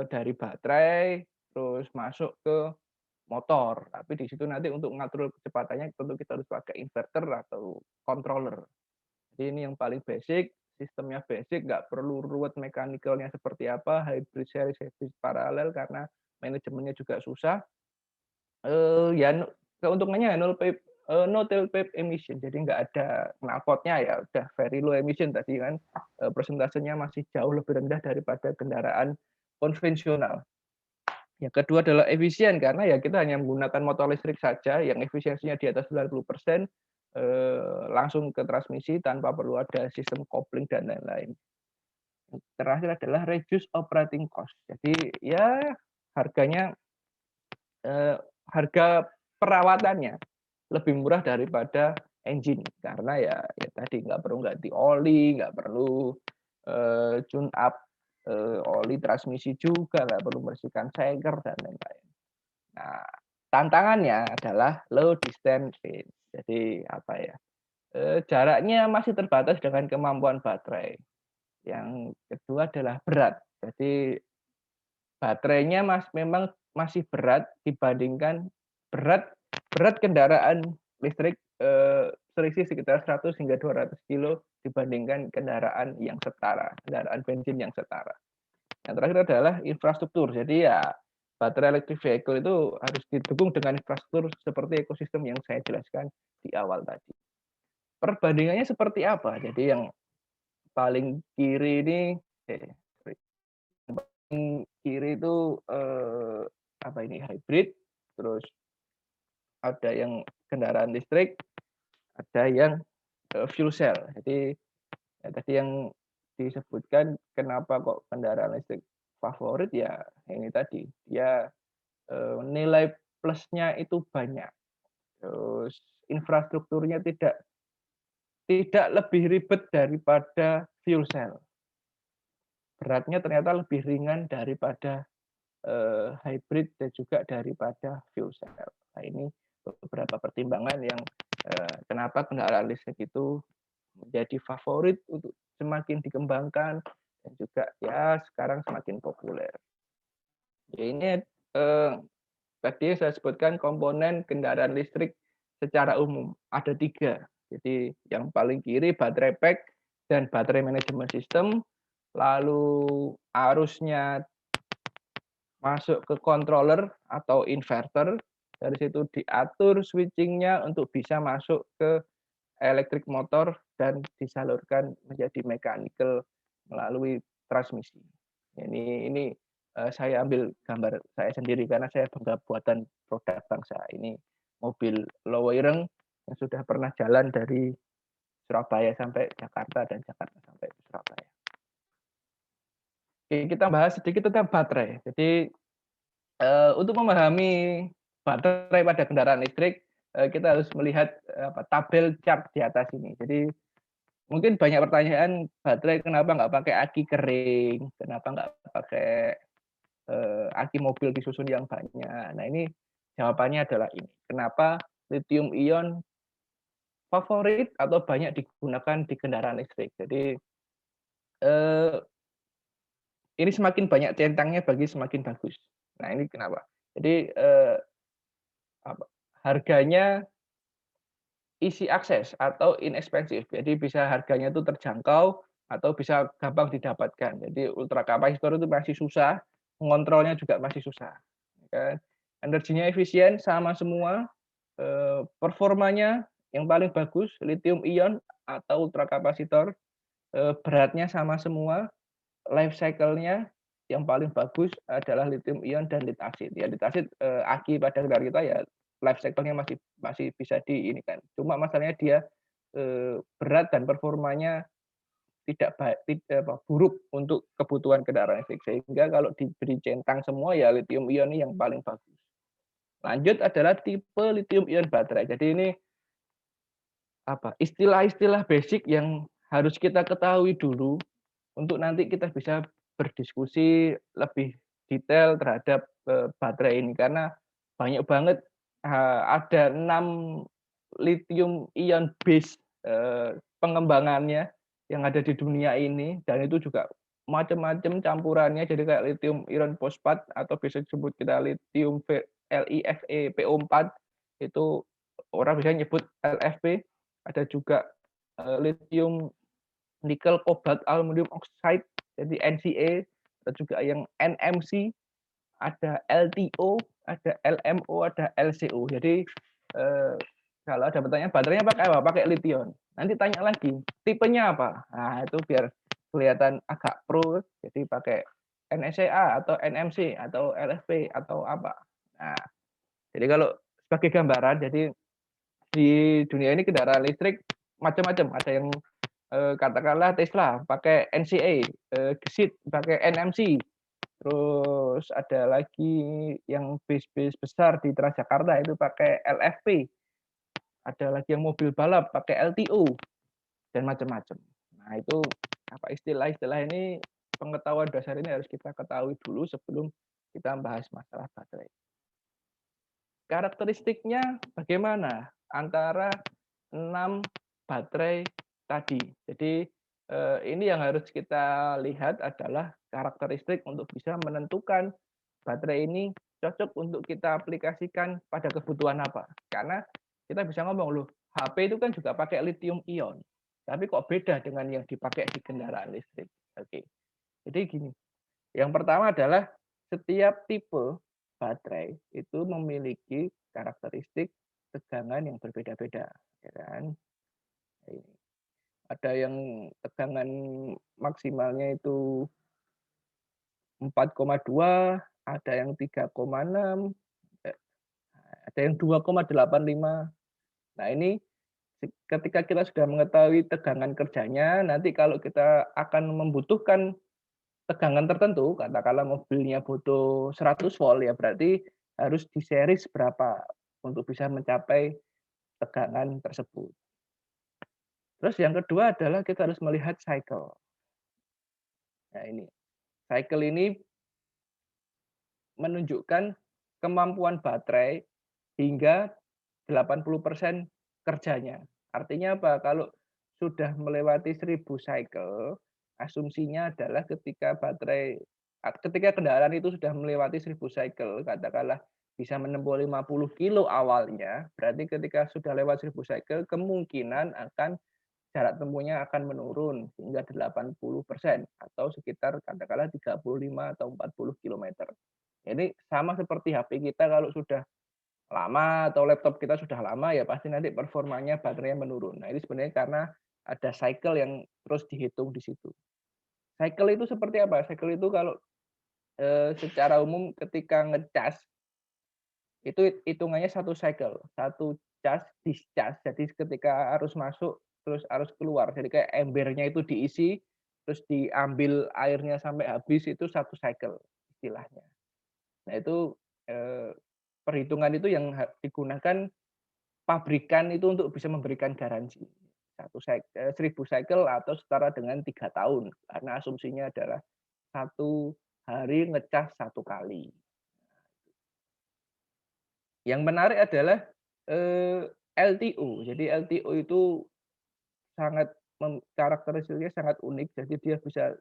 dari baterai terus masuk ke motor, tapi di situ nanti untuk mengatur kecepatannya tentu kita harus pakai inverter atau controller. Jadi ini yang paling basic, sistemnya basic, nggak perlu ruwet mechanical-nya seperti apa, hybrid series, hybrid paralel karena manajemennya juga susah. Ya keuntungannya no tailpipe emission, jadi nggak ada knalpotnya ya udah very low emission tadi kan, persentasenya masih jauh lebih rendah daripada kendaraan konvensional. Yang kedua adalah efisien karena ya kita hanya menggunakan motor listrik saja yang efisiensinya di atas 90%, langsung ke transmisi tanpa perlu ada sistem kopling dan lain-lain. Terakhir adalah reduce operating cost. Jadi ya harganya harga perawatannya lebih murah daripada engine karena ya tadi nggak perlu ganti oli, nggak perlu tune up oli transmisi juga, nggak perlu membersihkan seker dan lain-lain. Nah, tantangannya adalah low distance range. Jadi jaraknya masih terbatas dengan kemampuan baterai. Yang kedua adalah berat. Jadi baterainya memang masih berat dibandingkan berat kendaraan listrik selisih sekitar 100 hingga 200 kilo dibandingkan kendaraan yang setara, kendaraan bensin yang setara. Yang terakhir adalah infrastruktur. Jadi ya baterai electric vehicle itu harus didukung dengan infrastruktur seperti ekosistem yang saya jelaskan di awal tadi. Perbandingannya seperti apa? Jadi yang paling kiri ini itu hybrid, terus ada yang kendaraan listrik, ada yang fuel cell. Jadi ya, tadi yang disebutkan kenapa kok kendaraan listrik favorit ya ini tadi dia nilai plusnya itu banyak, terus infrastrukturnya tidak lebih ribet daripada fuel cell, beratnya ternyata lebih ringan daripada hybrid dan juga daripada fuel cell. Nah, ini beberapa pertimbangan yang kenapa kendaraan listrik itu menjadi favorit untuk semakin dikembangkan dan juga ya sekarang semakin populer. Ya, ini tadi saya sebutkan komponen kendaraan listrik secara umum ada 3. Jadi yang paling kiri baterai pack dan baterai manajemen sistem, lalu arusnya masuk ke controller atau inverter, dari situ diatur switchingnya untuk bisa masuk ke elektrik motor dan disalurkan menjadi mechanical melalui transmisi. Ini saya ambil gambar saya sendiri karena saya bangga buatan produk bangsa. Ini mobil Loweireng yang sudah pernah jalan dari Surabaya sampai Jakarta dan Jakarta sampai Surabaya. Oke, kita bahas sedikit tentang baterai. Jadi untuk memahami baterai pada kendaraan listrik, kita harus melihat tabel chart di atas ini. Jadi mungkin banyak pertanyaan, baterai kenapa nggak pakai aki kering, kenapa nggak pakai aki mobil disusun yang banyak. Nah ini jawabannya adalah ini. Kenapa lithium ion favorit atau banyak digunakan di kendaraan listrik. Jadi ini semakin banyak centangnya bagi semakin bagus. Nah ini kenapa? Jadi harganya easy access atau inexpensive. Jadi bisa harganya itu terjangkau atau bisa gampang didapatkan. Jadi ultra kapasitor itu masih susah, mengontrolnya juga masih susah. Kan? Energinya efisien, sama semua. Performanya yang paling bagus lithium ion atau ultra kapasitor. Beratnya sama semua. Life cycle-nya yang paling bagus adalah lithium ion dan lead acid. Ya lead acid aki pada kendaraan kita ya life cycle-nya masih bisa diinikan. Cuma masalahnya dia berat dan performanya tidak buruk untuk kebutuhan kendaraan listrik. Sehingga kalau diberi centang semua ya lithium ion ini yang paling bagus. Lanjut adalah tipe lithium ion baterai. Jadi ini istilah-istilah basic yang harus kita ketahui dulu untuk nanti kita bisa berdiskusi lebih detail terhadap baterai ini karena banyak banget ada 6 lithium ion base pengembangannya yang ada di dunia ini dan itu juga macam-macam campurannya jadi kayak lithium ion fosfat atau bisa disebut kita lithium LiFe PO4 itu orang bisa nyebut LFP ada juga lithium nikel cobalt aluminium oxide jadi NCA ada juga yang NMC ada LTO ada LMO ada LCO jadi kalau ada pertanyaan baterainya pakai apa pakai lithium nanti tanya lagi tipenya apa nah itu biar kelihatan agak pro jadi pakai NSCA atau NMC atau LFP atau apa nah jadi kalau sebagai gambaran jadi di dunia ini kendaraan listrik macam-macam ada yang katakanlah Tesla pakai NCA, Gesit pakai NMC, terus ada lagi yang bis-bis besar di Transjakarta itu pakai LFP, ada lagi yang mobil balap pakai LTO dan macam-macam. Nah itu istilah-istilah ini pengetahuan dasar ini harus kita ketahui dulu sebelum kita membahas masalah baterai. Karakteristiknya bagaimana antara 6 baterai tadi. Jadi ini yang harus kita lihat adalah karakteristik untuk bisa menentukan baterai ini cocok untuk kita aplikasikan pada kebutuhan apa. Karena kita bisa ngomong loh, HP itu kan juga pakai lithium ion. Tapi kok beda dengan yang dipakai di kendaraan listrik. Oke. Jadi gini. Yang pertama adalah setiap tipe baterai itu memiliki karakteristik tegangan yang berbeda-beda, ya kan? Ada yang tegangan maksimalnya itu 4,2, ada yang 3,6, ada yang 2,85. Nah ini ketika kita sudah mengetahui tegangan kerjanya, nanti kalau kita akan membutuhkan tegangan tertentu, katakanlah mobilnya butuh 100 volt ya berarti harus di series berapa untuk bisa mencapai tegangan tersebut. Terus yang kedua adalah kita harus melihat cycle. Nah ini, cycle ini menunjukkan kemampuan baterai hingga 80% kerjanya. Artinya apa? Kalau sudah melewati 1000 cycle, asumsinya adalah ketika kendaraan itu sudah melewati 1000 cycle, katakanlah bisa menempuh 50 kilo awalnya, berarti ketika sudah lewat 1000 cycle, kemungkinan akan jarak tempuhnya akan menurun hingga 80% atau sekitar katakanlah 35 atau 40 km. Jadi sama seperti HP kita kalau sudah lama atau laptop kita sudah lama ya pasti nanti performanya baterainya menurun. Nah ini sebenarnya karena ada cycle yang terus dihitung di situ. Cycle itu seperti apa? Cycle itu kalau secara umum ketika ngecas itu hitungannya satu cycle, satu cas discharge. Jadi ketika arus masuk terus arus keluar. Jadi kayak embernya itu diisi, terus diambil airnya sampai habis, itu 1 cycle istilahnya. Nah itu perhitungan itu yang digunakan pabrikan itu untuk bisa memberikan garansi 1000 cycle atau setara dengan 3 tahun, karena asumsinya adalah 1 hari ngecas 1 kali. Yang menarik adalah LTO. Jadi LTO itu sangat karakteristiknya sangat unik. Jadi dia bisa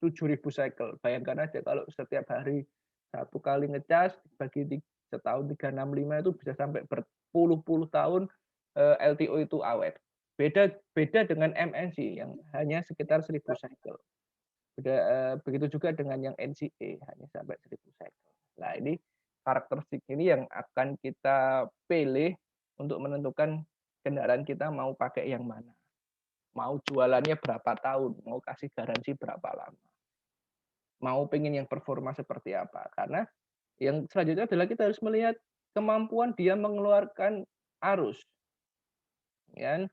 7.000 cycle. Bayangkan aja kalau setiap hari 1 kali ngecas bagi setahun 365 itu bisa sampai berpuluh-puluh tahun LTO itu awet. Beda dengan MNC yang hanya sekitar 1.000 cycle. Begitu juga dengan yang NCA hanya sampai 1.000 cycle. Nah ini karakteristik ini yang akan kita pilih untuk menentukan kendaraan kita mau pakai yang mana. Mau jualannya berapa tahun, mau kasih garansi berapa lama. Mau pengen yang performa seperti apa. Karena yang selanjutnya adalah kita harus melihat kemampuan dia mengeluarkan arus. Ya,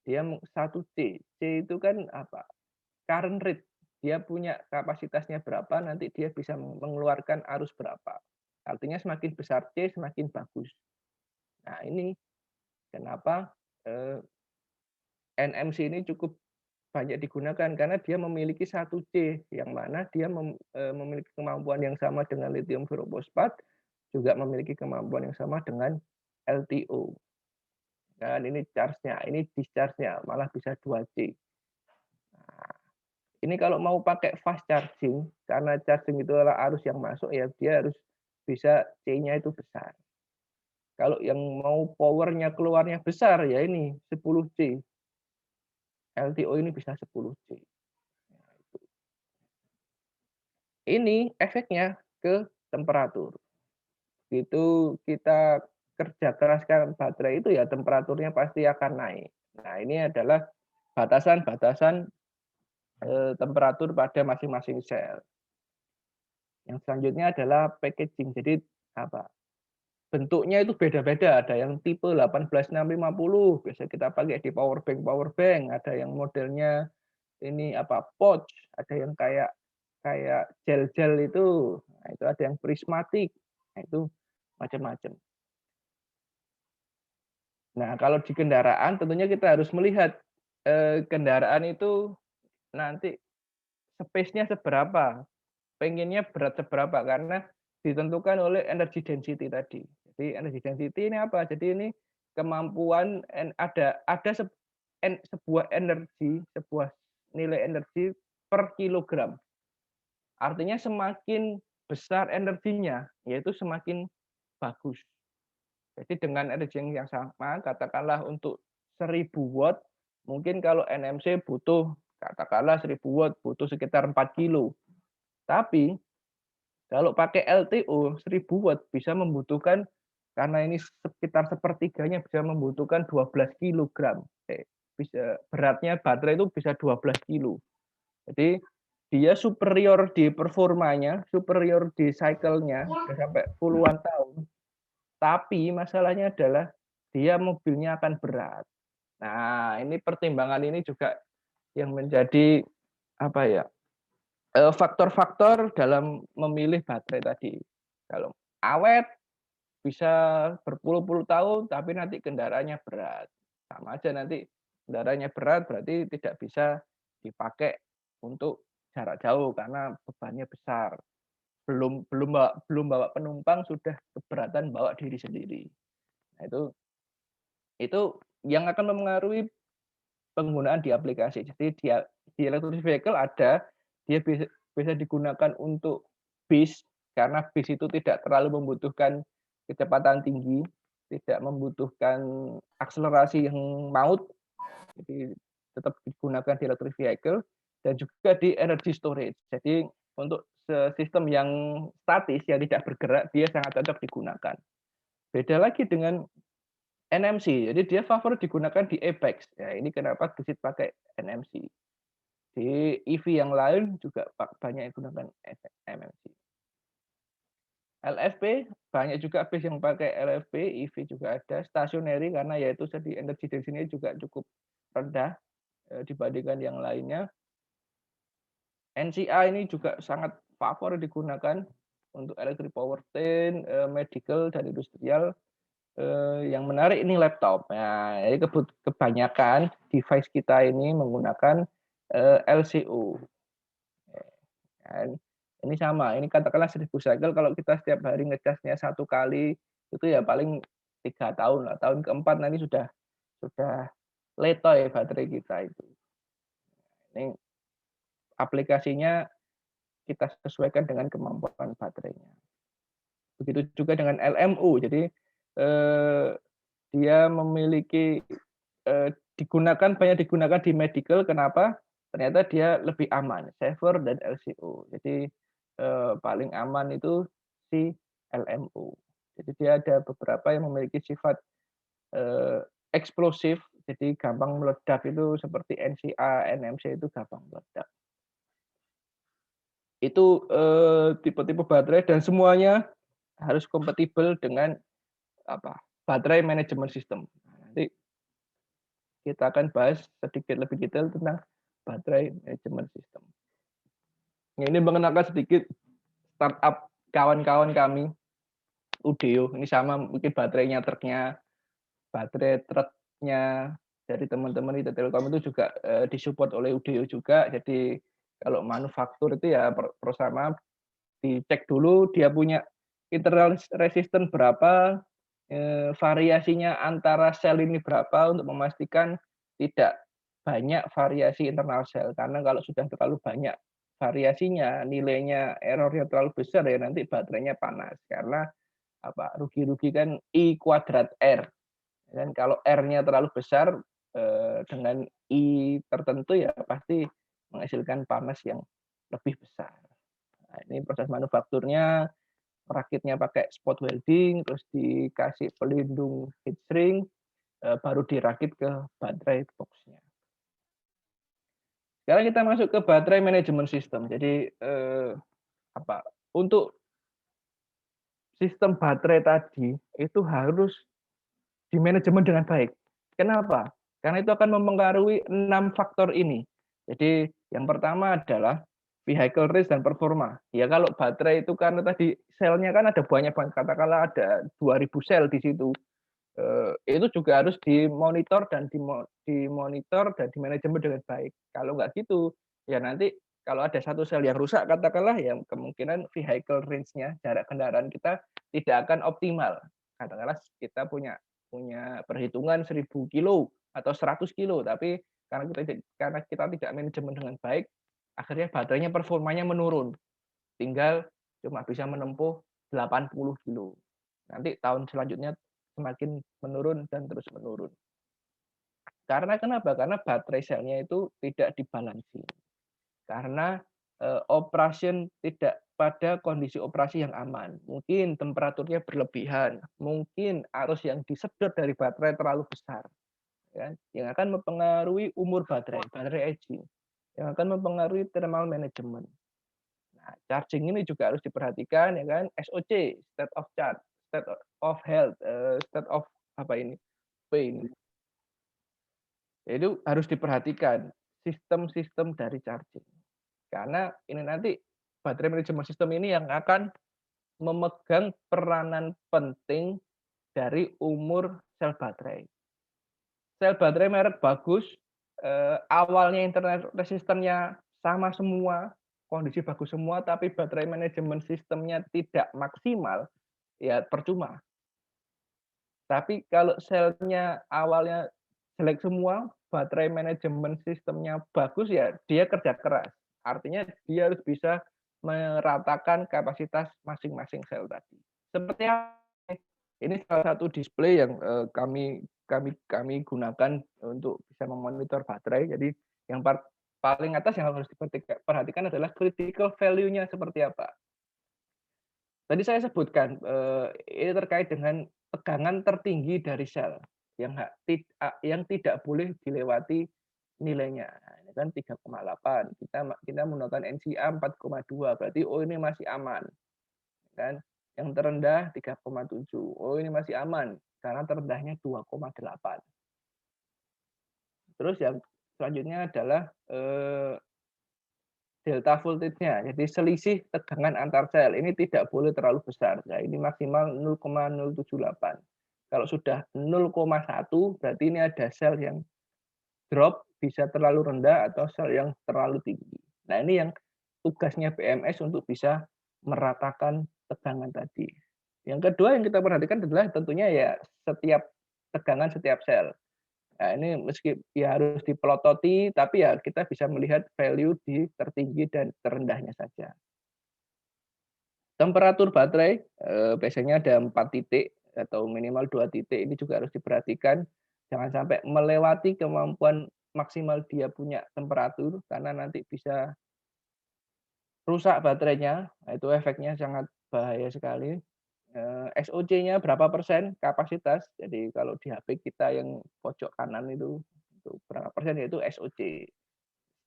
dia 1C. C itu kan apa? Current rate. Dia punya kapasitasnya berapa, nanti dia bisa mengeluarkan arus berapa. Artinya semakin besar C, semakin bagus. Nah ini kenapa NMC ini cukup banyak digunakan, karena dia memiliki 1C, yang mana dia memiliki kemampuan yang sama dengan lithium ferrofosfat, juga memiliki kemampuan yang sama dengan LTO. Dan ini charge-nya, ini discharge-nya, malah bisa 2C. Nah, ini kalau mau pakai fast charging, karena charging itu adalah arus yang masuk, ya dia harus bisa C-nya itu besar. Kalau yang mau power-nya keluarnya besar, ya ini 10C. LTO ini bisa 10C. Ini efeknya ke temperatur. Itu kita kerja keraskan baterai itu ya temperaturnya pasti akan naik. Nah ini adalah batasan-batasan temperatur pada masing-masing sel. Yang selanjutnya adalah packaging. Jadi apa? Bentuknya itu beda-beda. Ada yang tipe 18650, biasa kita pakai di power bank. Ada yang modelnya ini apa? Pouch. Ada yang kayak gel-gel itu. Nah, itu ada yang prismatik. Nah, itu macam-macam. Nah, kalau di kendaraan tentunya kita harus melihat kendaraan itu nanti space-nya seberapa, pengennya berat seberapa, karena ditentukan oleh energy density tadi. Jadi energy density ini apa? Jadi ini kemampuan ada sebuah energi, sebuah nilai energi per kilogram. Artinya semakin besar energinya, yaitu semakin bagus. Jadi dengan energi yang sama, katakanlah untuk 1000 watt, mungkin kalau NMC butuh katakanlah 1000 watt, butuh sekitar 4 kilo. Tapi kalau pakai LTO 1000 watt bisa membutuhkan, karena ini sekitar sepertiganya, bisa membutuhkan 12 kilogram. Bisa, beratnya baterai itu bisa 12 kilo. Jadi dia superior di performanya, superior di cycle-nya, sampai puluhan tahun. Tapi masalahnya adalah dia mobilnya akan berat. Nah, ini pertimbangan ini juga yang menjadi apa ya? Faktor-faktor dalam memilih baterai tadi. Kalau awet bisa berpuluh-puluh tahun, tapi nanti kendaraannya berat. Sama aja nanti kendaraannya berat berarti tidak bisa dipakai untuk jarak jauh karena bebannya besar. Belum bawa penumpang sudah keberatan bawa diri sendiri. Nah, itu yang akan mempengaruhi penggunaan di aplikasi. Jadi di electric vehicle ada, dia bisa digunakan untuk bis, karena bis itu tidak terlalu membutuhkan kecepatan tinggi, tidak membutuhkan akselerasi yang maut, jadi tetap digunakan di electric vehicle, dan juga di energy storage. Jadi untuk sistem yang statis, yang tidak bergerak, dia sangat cocok digunakan. Beda lagi dengan NMC, jadi dia favorit digunakan di Apex. Ya, ini kenapa Gesit pakai NMC. Di EV yang lain juga banyak yang gunakan NMC. LFP, banyak juga bus yang pakai LFP, EV juga ada, stationary karena yaitu jadi energy density juga cukup rendah dibandingkan yang lainnya. NCA ini juga sangat favorit digunakan untuk electric powertrain, medical dan industrial. Yang menarik ini laptop. Nah, jadi kebanyakan device kita ini menggunakan LCO. Dan ini sama, ini katakanlah 1000 cycle, kalau kita setiap hari ngecasnya 1 kali, itu ya paling 3 tahun lah. Tahun keempat nanti sudah letoy baterai kita itu. Ini aplikasinya kita sesuaikan dengan kemampuan baterainya. Begitu juga dengan LMU. Jadi dia memiliki banyak digunakan di medical. Kenapa? Ternyata dia lebih aman, safer dan LCO. Jadi paling aman itu si LMU. Jadi dia ada beberapa yang memiliki sifat eksplosif, jadi gampang meledak, itu seperti NCA, NMC itu gampang meledak. Itu tipe-tipe baterai dan semuanya harus kompatibel dengan baterai manajemen sistem. Nanti kita akan bahas sedikit lebih detail tentang baterai manajemen sistem. Ini mengenalkan sedikit startup kawan-kawan kami, Udeo. Ini sama, mungkin baterainya truknya, baterai truknya dari teman-teman di Telkom itu juga disupport oleh Udeo juga. Jadi kalau manufaktur itu ya bersama dicek dulu dia punya internal resistance berapa, variasinya antara sel ini berapa, untuk memastikan tidak banyak variasi internal sel. Karena kalau sudah terlalu banyak variasinya, nilainya errornya terlalu besar, ya nanti baterainya panas. Karena rugi-rugi kan I kuadrat R. Dan kalau R-nya terlalu besar dengan I tertentu, ya pasti menghasilkan panas yang lebih besar. Nah, ini proses manufakturnya, rakitnya pakai spot welding, terus dikasih pelindung heat shrink, baru dirakit ke baterai box-nya. Sekarang kita masuk ke baterai manajemen sistem. Jadi untuk sistem baterai tadi itu harus dimanajemen dengan baik. Kenapa? Karena itu akan mempengaruhi 6 faktor ini. Jadi yang pertama adalah vehicle range dan performa. Ya kalau baterai itu karena tadi selnya kan ada banyak, katakanlah ada 2000 sel di situ. Itu juga harus dimonitor dan dimanajemen dengan baik. Kalau nggak gitu, ya nanti kalau ada satu sel yang rusak, katakanlah, ya kemungkinan vehicle range-nya, jarak kendaraan kita tidak akan optimal. Katakanlah kita punya perhitungan 1000 kilo atau 100 kilo, tapi karena kita tidak manajemen dengan baik, akhirnya baterainya performanya menurun. Tinggal cuma bisa menempuh 80 kilo. Nanti tahun selanjutnya semakin menurun dan terus menurun. Karena kenapa? Karena baterai selnya itu tidak dibalansi. Karena operation tidak pada kondisi operasi yang aman. Mungkin temperaturnya berlebihan, mungkin arus yang disedot dari baterai terlalu besar, ya, yang akan mempengaruhi umur baterai aging, yang akan mempengaruhi thermal management. Nah, charging ini juga harus diperhatikan, ya kan? SOC, state of charge, state of health, state of pain. Itu harus diperhatikan sistem-sistem dari charging. Karena ini nanti baterai manajemen sistem ini yang akan memegang peranan penting dari umur sel baterai. Sel baterai merek bagus, awalnya internal resistannya sama semua, kondisi bagus semua, tapi baterai manajemen sistemnya tidak maksimal, ya percuma. Tapi kalau selnya awalnya jelek semua, baterai manajemen sistemnya bagus, ya dia kerja keras. Artinya dia harus bisa meratakan kapasitas masing-masing sel tadi. Seperti ini salah satu display yang kami gunakan untuk bisa memonitor baterai. Jadi yang paling atas yang harus diperhatikan adalah critical value-nya seperti apa. Tadi saya sebutkan ini terkait dengan tegangan tertinggi dari sel yang tidak boleh dilewati nilainya. Nah, ini kan 3,8. Kita menggunakan NCA 4,2. Berarti ini masih aman. Kan? Yang terendah 3,7. Ini masih aman karena terendahnya 2,8. Terus yang selanjutnya adalah delta voltage-nya. Jadi selisih tegangan antar sel ini tidak boleh terlalu besar. Nah, ini maksimal 0,078. Kalau sudah 0,1 berarti ini ada sel yang drop, bisa terlalu rendah atau sel yang terlalu tinggi. Nah, ini yang tugasnya BMS untuk bisa meratakan tegangan tadi. Yang kedua yang kita perhatikan adalah tentunya ya setiap tegangan setiap sel. Nah, ini meski ya harus dipelototi, tapi ya kita bisa melihat value di tertinggi dan terendahnya saja. Temperatur baterai biasanya ada 4 titik atau minimal 2 titik. Ini juga harus diperhatikan. Jangan sampai melewati kemampuan maksimal dia punya temperatur, karena nanti bisa rusak baterainya. Nah, itu efeknya sangat bahaya sekali. SOC-nya berapa persen kapasitas. Jadi kalau di HP kita yang pojok kanan itu berapa persen, yaitu SOC,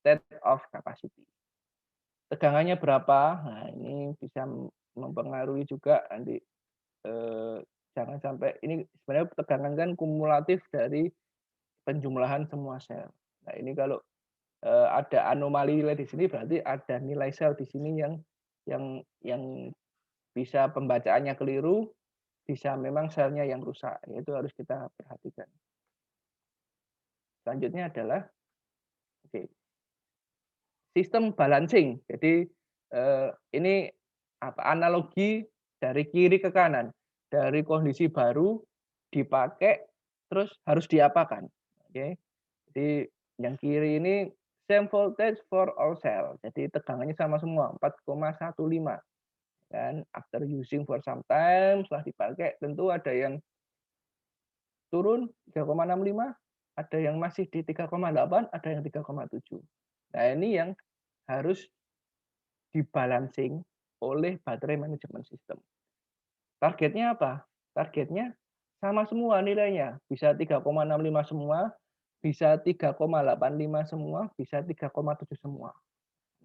state of capacity. Tegangannya berapa? Nah, ini bisa mempengaruhi juga nanti. Jangan sampai ini sebenarnya tegangan kan kumulatif dari penjumlahan semua sel. Nah, ini kalau ada anomali nilai di sini berarti ada nilai sel di sini yang bisa pembacaannya keliru, bisa memang selnya yang rusak. Itu harus kita perhatikan. Selanjutnya adalah sistem balancing. Jadi ini analogi dari kiri ke kanan, dari kondisi baru dipakai terus harus diapakan. Oke. Jadi yang kiri ini same voltage for all cell. Jadi tegangannya sama semua 4,15. Dan after using for some time, setelah dipakai tentu ada yang turun 3,65, ada yang masih di 3,8, ada yang 3,7. Nah, ini yang harus dibalancing oleh baterai management system. Targetnya apa? Targetnya sama semua nilainya. Bisa 3,65 semua, bisa 3,85 semua, bisa 3,7 semua.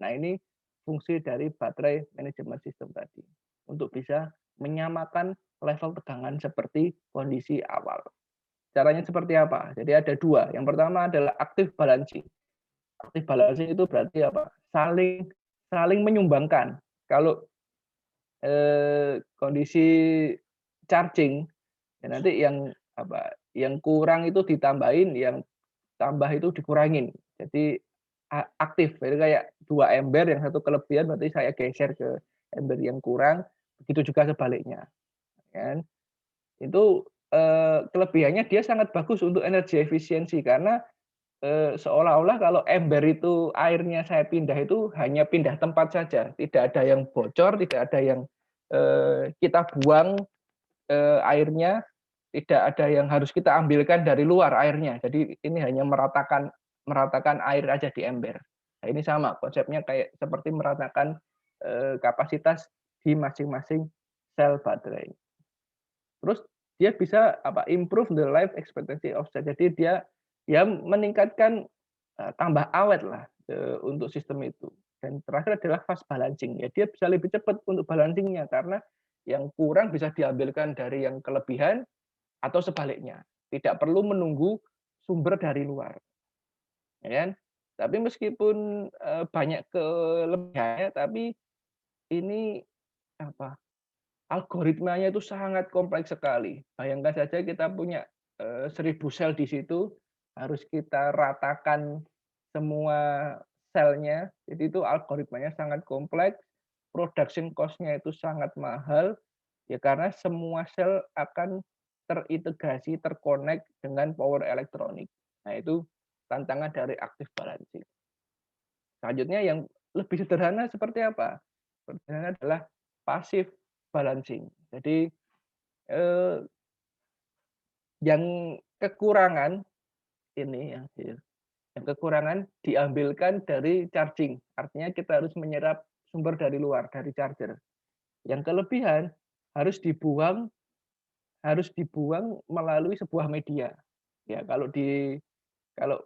Nah, ini fungsi dari baterai management system tadi. Untuk bisa menyamakan level tegangan seperti kondisi awal. Caranya seperti apa? Jadi ada dua. Yang pertama adalah active balancing. Active balancing itu berarti apa? Saling menyumbangkan. Kalau kondisi charging, ya nanti yang kurang itu ditambahin, yang tambah itu dikurangin. Jadi aktif. Jadi kayak dua ember, yang satu kelebihan berarti saya geser ke ember yang kurang. Begitu juga sebaliknya. Kan? Itu kelebihannya dia sangat bagus untuk energi efisiensi, karena seolah-olah kalau ember itu airnya saya pindah itu hanya pindah tempat saja, tidak ada yang bocor, tidak ada yang kita buang airnya, tidak ada yang harus kita ambilkan dari luar airnya. Jadi ini hanya meratakan air aja di ember. Nah, ini sama konsepnya kayak seperti meratakan kapasitas di masing-masing sel baterai. Terus dia bisa improve the life expectancy of cell. Jadi dia meningkatkan tambah awet lah untuk sistem itu. Dan terakhir adalah fast balancing. Ya, dia bisa lebih cepat untuk balancingnya karena yang kurang bisa diambilkan dari yang kelebihan atau sebaliknya. Tidak perlu menunggu sumber dari luar. Ya kan? Tapi meskipun banyak kelebihannya, tapi ini algoritmanya itu sangat kompleks sekali. Bayangkan saja kita punya 1000 sel di situ, harus kita ratakan semua selnya. Jadi itu algoritmanya sangat kompleks, production cost-nya itu sangat mahal, ya karena semua sel akan terintegrasi, terkonek dengan power elektronik. Nah, itu tantangan dari active balancing. Selanjutnya yang lebih sederhana seperti apa? Sederhana adalah passive balancing. Jadi yang kekurangan ini yang kekurangan diambilkan dari charging. Artinya kita harus menyerap sumber dari luar, dari charger. Yang kelebihan harus dibuang melalui sebuah media. Ya, kalau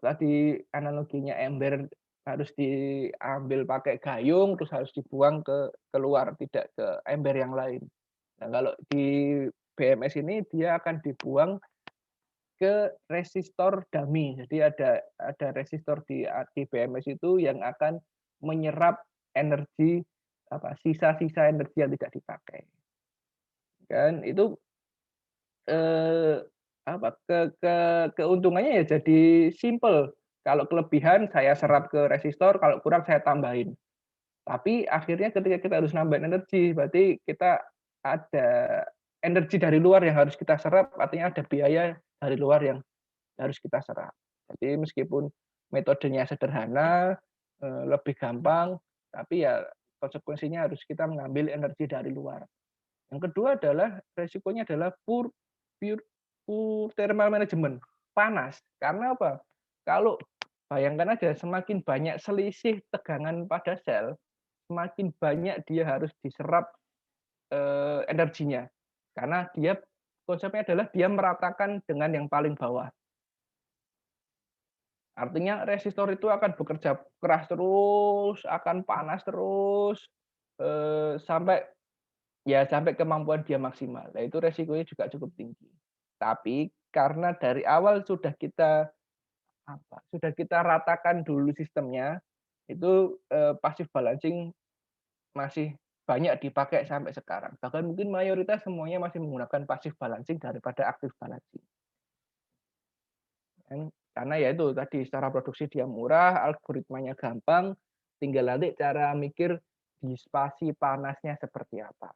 tadi analoginya ember harus diambil pakai gayung, terus harus dibuang ke keluar, tidak ke ember yang lain. Nah, kalau di BMS ini dia akan dibuang ke resistor dummy. Jadi ada resistor di BMS itu yang akan menyerap energi sisa-sisa energi yang tidak dipakai. Kan itu keuntungannya ya jadi simple. Kalau kelebihan saya serap ke resistor, kalau kurang saya tambahin. Tapi akhirnya ketika kita harus nambahin energi, berarti kita ada energi dari luar yang harus kita serap, artinya ada biaya dari luar yang harus kita serap. Jadi meskipun metodenya sederhana, lebih gampang, tapi ya konsekuensinya harus kita mengambil energi dari luar. Yang kedua adalah resikonya adalah poor thermal management, panas. Karena apa? Kalau bayangkan aja semakin banyak selisih tegangan pada sel, semakin banyak dia harus diserap energinya. Karena dia konsepnya adalah dia meratakan dengan yang paling bawah. Artinya resistor itu akan bekerja keras terus, akan panas terus, sampai kemampuan dia maksimal. Nah, itu resikonya juga cukup tinggi. Tapi karena dari awal sudah kita ratakan dulu sistemnya, itu passive balancing masih banyak dipakai sampai sekarang. Bahkan mungkin mayoritas semuanya masih menggunakan passive balancing daripada active balancing. Karena ya itu tadi secara produksi dia murah, algoritmanya gampang, tinggal nanti cara mikir disipasi panasnya seperti apa.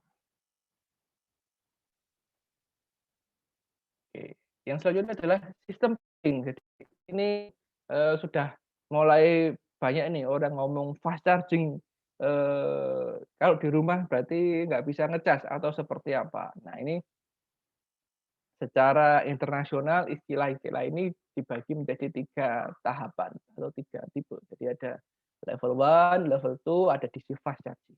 Oke. Yang selanjutnya adalah sistem charging. Jadi ini sudah mulai banyak nih orang ngomong fast charging. Kalau di rumah berarti nggak bisa ngecas atau seperti apa. Nah ini secara internasional istilah-istilah ini dibagi menjadi 3 tahapan atau 3 tipe. Jadi ada level 1, level 2, ada DC fast charging.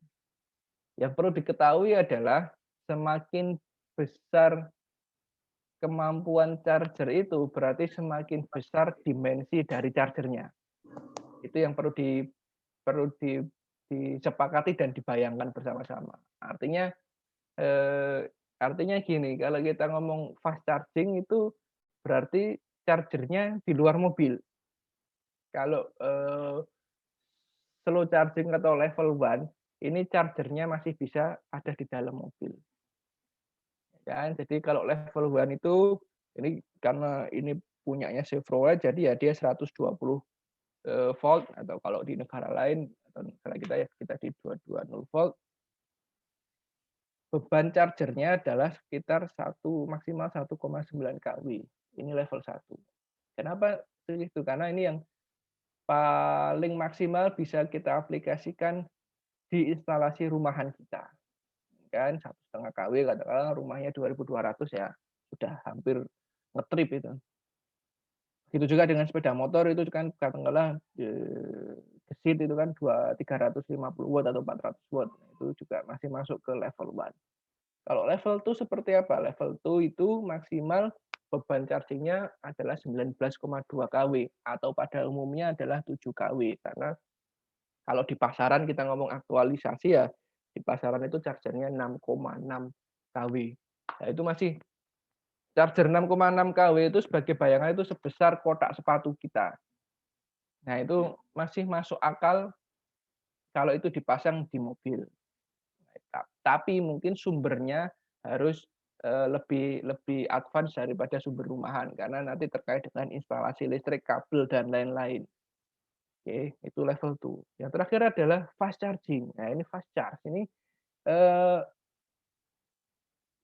Yang perlu diketahui adalah semakin besar kemampuan charger itu berarti semakin besar dimensi dari chargernya. Itu yang perlu disepakati dan dibayangkan bersama-sama. Artinya gini, kalau kita ngomong fast charging itu berarti chargernya di luar mobil. Kalau slow charging atau level 1, ini chargernya masih bisa ada di dalam mobil. Kan? Jadi kalau level 1 itu, ini karena ini punyanya Chevrolet, jadi ya dia 120 volt, atau kalau di negara lain, atau negara kita di 220 volt, beban chargernya adalah sekitar maksimal 1,9 kW. Ini level 1. Kenapa itu? Karena ini yang paling maksimal bisa kita aplikasikan di instalasi rumahan kita. Kan 1,5 kW, katakanlah rumahnya 2.200 ya, sudah hampir ngetrip itu. Begitu juga dengan sepeda motor itu kan katakanlah gesit itu kan 350 watt atau 400 watt. Itu juga masih masuk ke level 1. Kalau level 2 seperti apa? Level 2 itu maksimal beban charging-nya adalah 19,2 kW atau pada umumnya adalah 7 kW. Karena kalau di pasaran kita ngomong aktualisasi ya, di pasaran itu chargernya 6,6 kW. Nah, itu masih charger 6,6 kW itu sebagai bayangan itu sebesar kotak sepatu kita. Nah, itu masih masuk akal kalau itu dipasang di mobil. Tapi mungkin sumbernya harus lebih advance daripada sumber rumahan karena nanti terkait dengan instalasi listrik, kabel dan lain-lain. Oke, itu level 2. Yang terakhir adalah fast charging. Nah, ini fast charge ini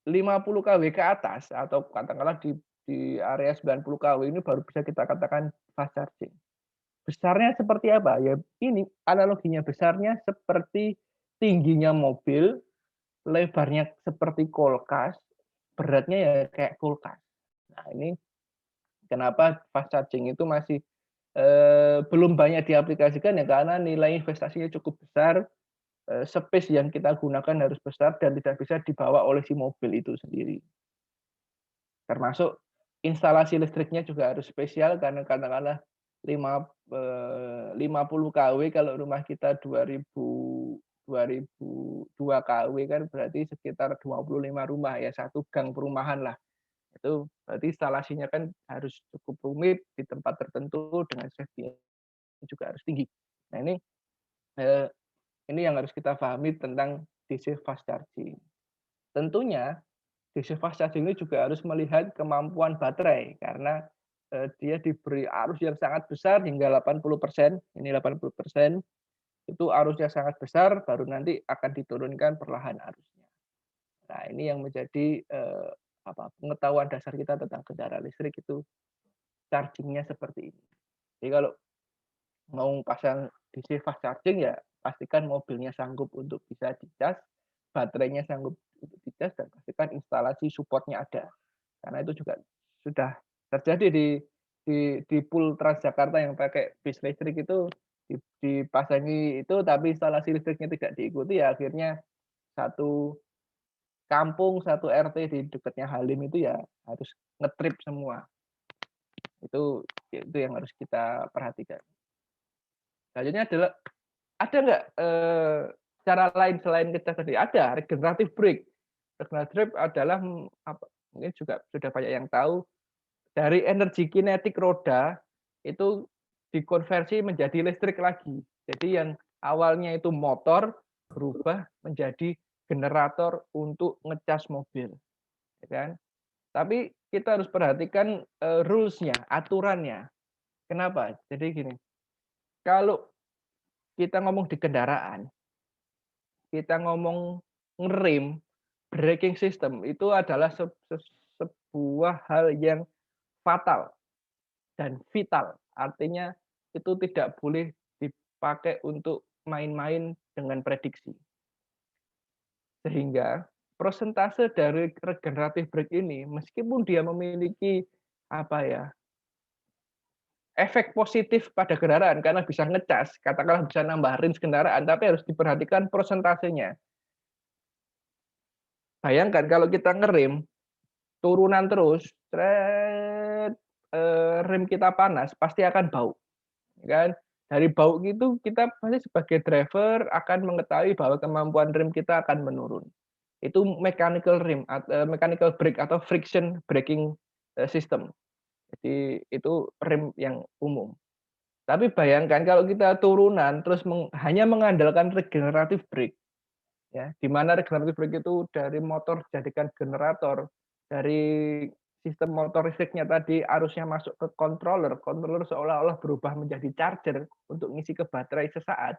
50 kW ke atas atau katakanlah di area 90 kW ini baru bisa kita katakan fast charging. Besarnya seperti apa? Ya ini analoginya, besarnya seperti tingginya mobil, lebarnya seperti kulkas, beratnya ya kayak kulkas. Nah, ini kenapa fast charging itu masih belum banyak diaplikasikan ya karena nilai investasinya cukup besar, space yang kita gunakan harus besar dan tidak bisa dibawa oleh si mobil itu sendiri. Termasuk instalasi listriknya juga harus spesial karena katakanlah 50 kW kalau rumah kita 2002 kW kan berarti sekitar 25 rumah ya, 1 gang perumahan lah. Itu berarti instalasinya kan harus cukup rumit di tempat tertentu dengan safety juga harus tinggi. Nah ini yang harus kita pahami tentang DC fast charging. Tentunya DC fast charging ini juga harus melihat kemampuan baterai karena dia diberi arus yang sangat besar hingga 80%. Ini 80%. Itu arusnya sangat besar, baru nanti akan diturunkan perlahan arusnya. Nah, ini yang menjadi pengetahuan dasar kita tentang kendaraan listrik itu charging-nya seperti ini. Jadi kalau mau pasang DC fast charging ya pastikan mobilnya sanggup untuk bisa dicas, baterainya sanggup untuk dicas, dan pastikan instalasi support-nya ada. Karena itu juga sudah terjadi di pool Transjakarta yang pakai bis listrik itu dipasangi itu tapi instalasi listriknya tidak diikuti, ya akhirnya satu kampung, satu RT di dekatnya Halim itu ya harus ngetrip semua. Itu yang harus kita perhatikan. Selanjutnya adalah ada nggak cara lain selain kita tadi? Ada, regenerative brake. Regenerative brake adalah mungkin juga sudah banyak yang tahu, dari energi kinetik roda itu dikonversi menjadi listrik lagi. Jadi yang awalnya itu motor berubah menjadi generator untuk ngecas mobil, ya kan? Tapi kita harus perhatikan rules-nya, aturannya. Kenapa? Jadi gini, kalau kita ngomong di kendaraan, kita ngomong ngerem, braking system itu adalah sebuah hal yang fatal dan vital. Artinya itu tidak boleh dipakai untuk main-main dengan prediksi. Sehingga persentase dari regenerative brake ini meskipun dia memiliki efek positif pada kendaraan karena bisa ngecas, katakanlah bisa nambah range kendaraan, tapi harus diperhatikan persentasenya. Bayangkan kalau kita ngerem, turunan terus, rem kita panas, pasti akan bau. Kan? Dari bau gitu, kita pasti sebagai driver akan mengetahui bahwa kemampuan rem kita akan menurun. Itu mechanical brake atau friction braking system. Jadi itu rem yang umum. Tapi bayangkan kalau kita turunan terus hanya mengandalkan regenerative brake, ya, di mana regenerative brake itu dari motor jadikan generator, dari sistem motor listriknya tadi arusnya masuk ke controller seolah-olah berubah menjadi charger untuk ngisi ke baterai sesaat.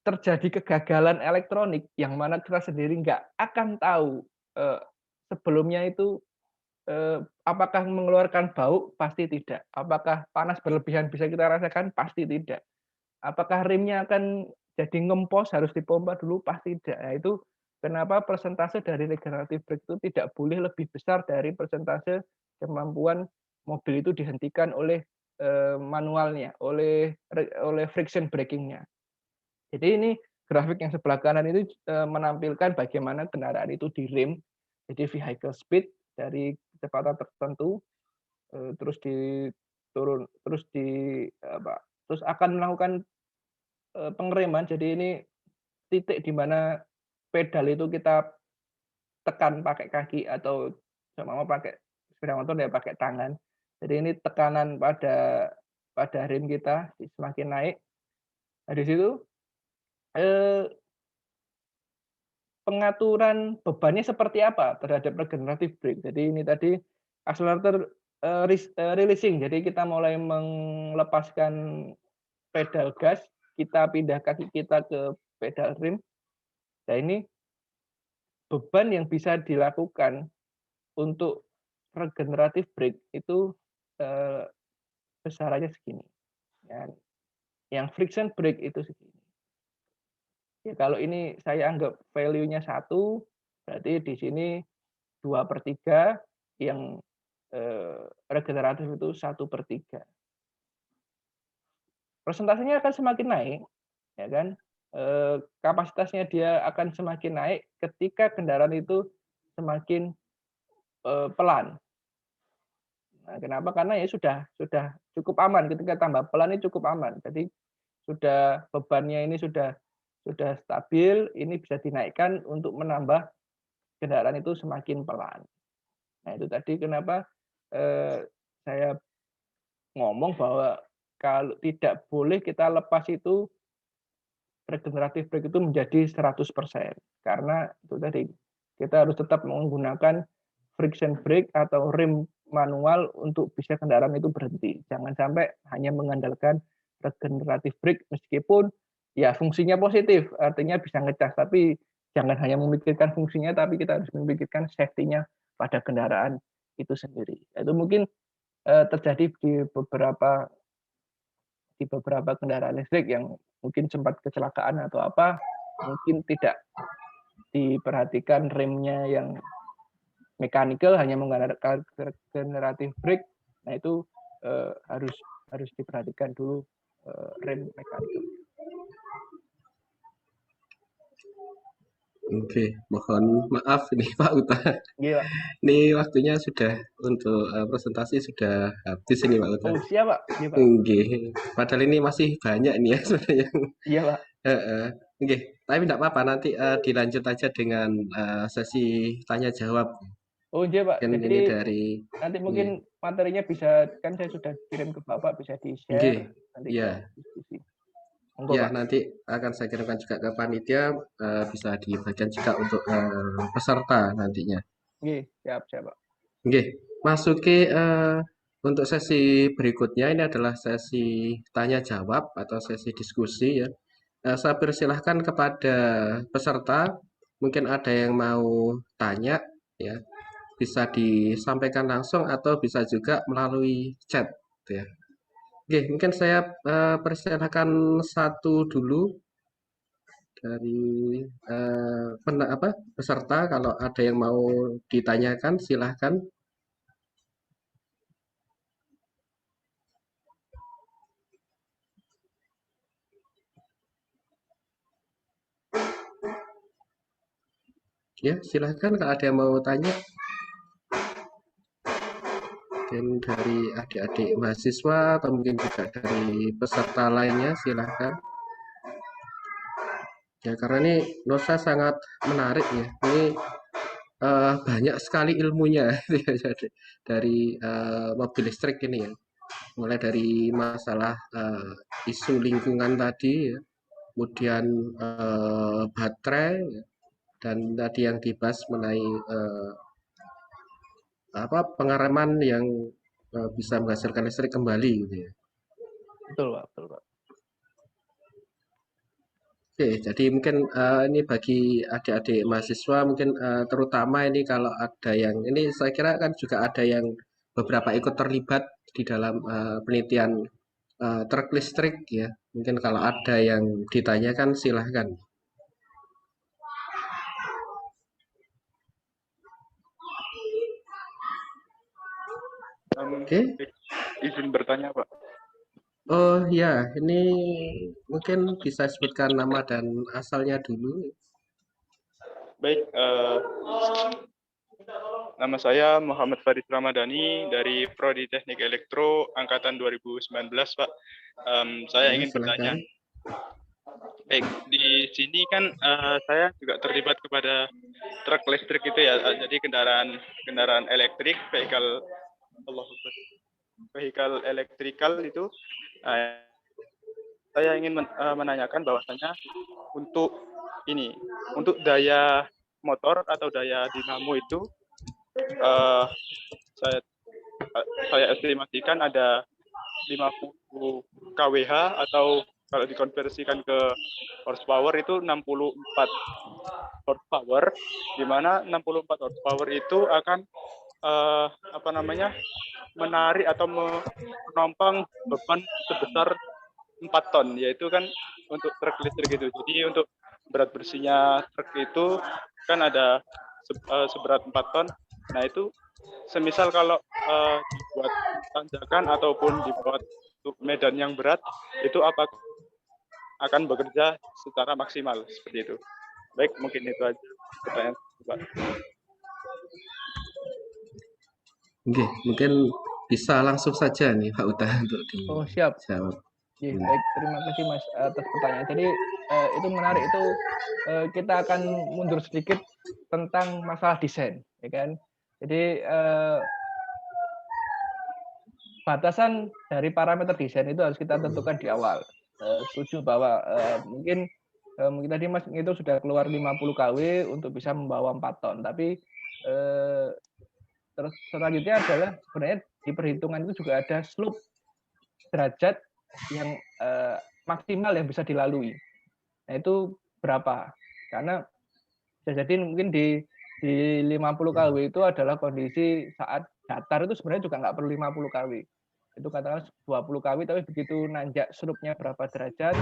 Terjadi kegagalan elektronik yang mana kita sendiri nggak akan tahu sebelumnya itu apakah mengeluarkan bau? Pasti tidak. Apakah panas berlebihan bisa kita rasakan? Pasti tidak. Apakah remnya akan jadi ngempos, harus dipompa dulu? Pasti tidak. Nah, itu kenapa persentase dari regenerative brake itu tidak boleh lebih besar dari persentase kemampuan mobil itu dihentikan oleh manualnya, oleh friction braking-nya. Jadi ini grafik yang sebelah kanan itu menampilkan bagaimana kendaraan itu direm, jadi vehicle speed dari kecepatan tertentu, terus terus akan melakukan pengereman. Jadi ini titik di mana pedal itu kita tekan pakai kaki atau sama pakai sepeda motor ya pakai tangan. Jadi ini tekanan pada rem kita semakin naik. Nah, di situ pengaturan bebannya seperti apa terhadap regenerative brake. Jadi ini tadi accelerator releasing. Jadi kita mulai melepaskan pedal gas, kita pindah kaki kita ke pedal rem. Nah, ini beban yang bisa dilakukan untuk regenerative brake itu besarannya segini. Yang friction brake itu segini. Ya, kalau ini saya anggap value-nya 1, berarti di sini 2/3, yang regeneratif itu 1/3. Persentasenya akan semakin naik, ya kan? Kapasitasnya dia akan semakin naik ketika kendaraan itu semakin pelan. Nah, kenapa? Karena ya sudah cukup aman, ketika tambah pelan ini cukup aman. Jadi sudah bebannya ini sudah stabil, ini bisa dinaikkan untuk menambah kendaraan itu semakin pelan. Nah, itu tadi kenapa saya ngomong bahwa kalau tidak boleh kita lepas itu regeneratif brake itu menjadi 100%. Karena itu tadi, kita harus tetap menggunakan friction brake atau rem manual untuk bisa kendaraan itu berhenti. Jangan sampai hanya mengandalkan regeneratif brake meskipun ya fungsinya positif, artinya bisa ngecas, tapi jangan hanya memikirkan fungsinya, tapi kita harus memikirkan safety-nya pada kendaraan itu sendiri. Itu mungkin terjadi di beberapa kendaraan listrik yang mungkin sempat kecelakaan atau apa, mungkin tidak diperhatikan remnya yang mechanical, hanya menggunakan regeneratif brake. Nah, itu harus diperhatikan dulu rem mechanical. Oke, mohon maaf ini Pak Uta. Iya, Pak. Ini waktunya sudah untuk presentasi sudah habis ini Pak Uta. Oh, siap, Pak. Iya, Pak. Oke, padahal ini masih banyak nih ya sebenarnya. Iya, Pak. Oke, tapi tidak apa-apa, nanti dilanjut aja dengan sesi tanya jawab. Oh, iya, Pak. Kan Jadi ini dari nanti iya. mungkin materinya bisa, kan saya sudah kirim ke Bapak, bisa di-share nanti Iya. kita diskusi. Monggo, Ya, Pak. nanti akan saya kirimkan juga ke panitia, bisa dibagikan juga untuk peserta nantinya. Oke, siap, Pak. Oke, masuki untuk sesi berikutnya, ini adalah sesi tanya jawab atau sesi diskusi ya. Saya persilahkan kepada peserta, mungkin ada yang mau tanya ya, bisa disampaikan langsung atau bisa juga melalui chat ya. Oke, mungkin saya persilahkan satu dulu dari peserta, kalau ada yang mau ditanyakan silahkan. Ya, silahkan kalau ada yang mau tanya. Mungkin dari adik-adik mahasiswa atau mungkin juga dari peserta lainnya, silahkan. Ya, karena ini Nosa sangat menarik ya. Ini banyak sekali ilmunya dari mobil listrik ini ya. Mulai dari masalah isu lingkungan tadi ya, kemudian baterai ya, dan tadi yang dibahas mengenai pengereman yang bisa menghasilkan listrik kembali gitu ya. Betul, Pak. Betul, Pak. Oke, jadi mungkin ini bagi adik-adik mahasiswa mungkin terutama ini kalau ada yang ini saya kira kan juga ada yang beberapa ikut terlibat di dalam penelitian truk listrik ya. Mungkin kalau ada yang ditanyakan silahkan. Oke. Izin bertanya, Pak. Oh ya, ini mungkin bisa sebutkan nama dan asalnya dulu. Baik, nama saya Muhammad Farid Ramadhani dari Prodi Teknik Elektro Angkatan 2019, Pak. Saya ingin bertanya. Baik, di sini kan saya juga terlibat kepada truk listrik itu ya, jadi kendaraan elektrik, vehicle elektrikal itu. Saya ingin menanyakan bahwasanya untuk daya motor atau daya dinamo itu saya estimasikan ada 50 kWh atau kalau dikonversikan ke horsepower itu 64 horsepower, di mana 64 horsepower itu akan menarik atau menopang beban sebesar 4 ton, yaitu kan untuk truk listrik itu. Jadi untuk berat bersihnya truk itu kan ada seberat 4 ton. Nah itu semisal kalau dibuat tanjakan ataupun dibuat untuk medan yang berat, itu apakah akan bekerja secara maksimal seperti itu. Baik, mungkin itu aja pertanyaan Pak. Oke, mungkin bisa langsung saja nih Pak Uta untuk Oh, siap. dijawab. Baik, terima kasih Mas atas pertanyaan. Jadi itu menarik, itu kita akan mundur sedikit tentang masalah desain, ya kan? Jadi batasan dari parameter desain itu harus kita tentukan di awal. Setuju bahwa mungkin tadi Mas itu sudah keluar 50 kW untuk bisa membawa 4 ton, tapi terus selanjutnya adalah sebenarnya di perhitungan itu juga ada slope derajat yang maksimal yang bisa dilalui. Nah, itu berapa? Karena bisa jadi mungkin di 50 kW itu adalah kondisi saat datar itu sebenarnya juga nggak perlu 50 kW. Itu katakanlah 20 kW, tapi begitu nanjak slope-nya berapa derajat,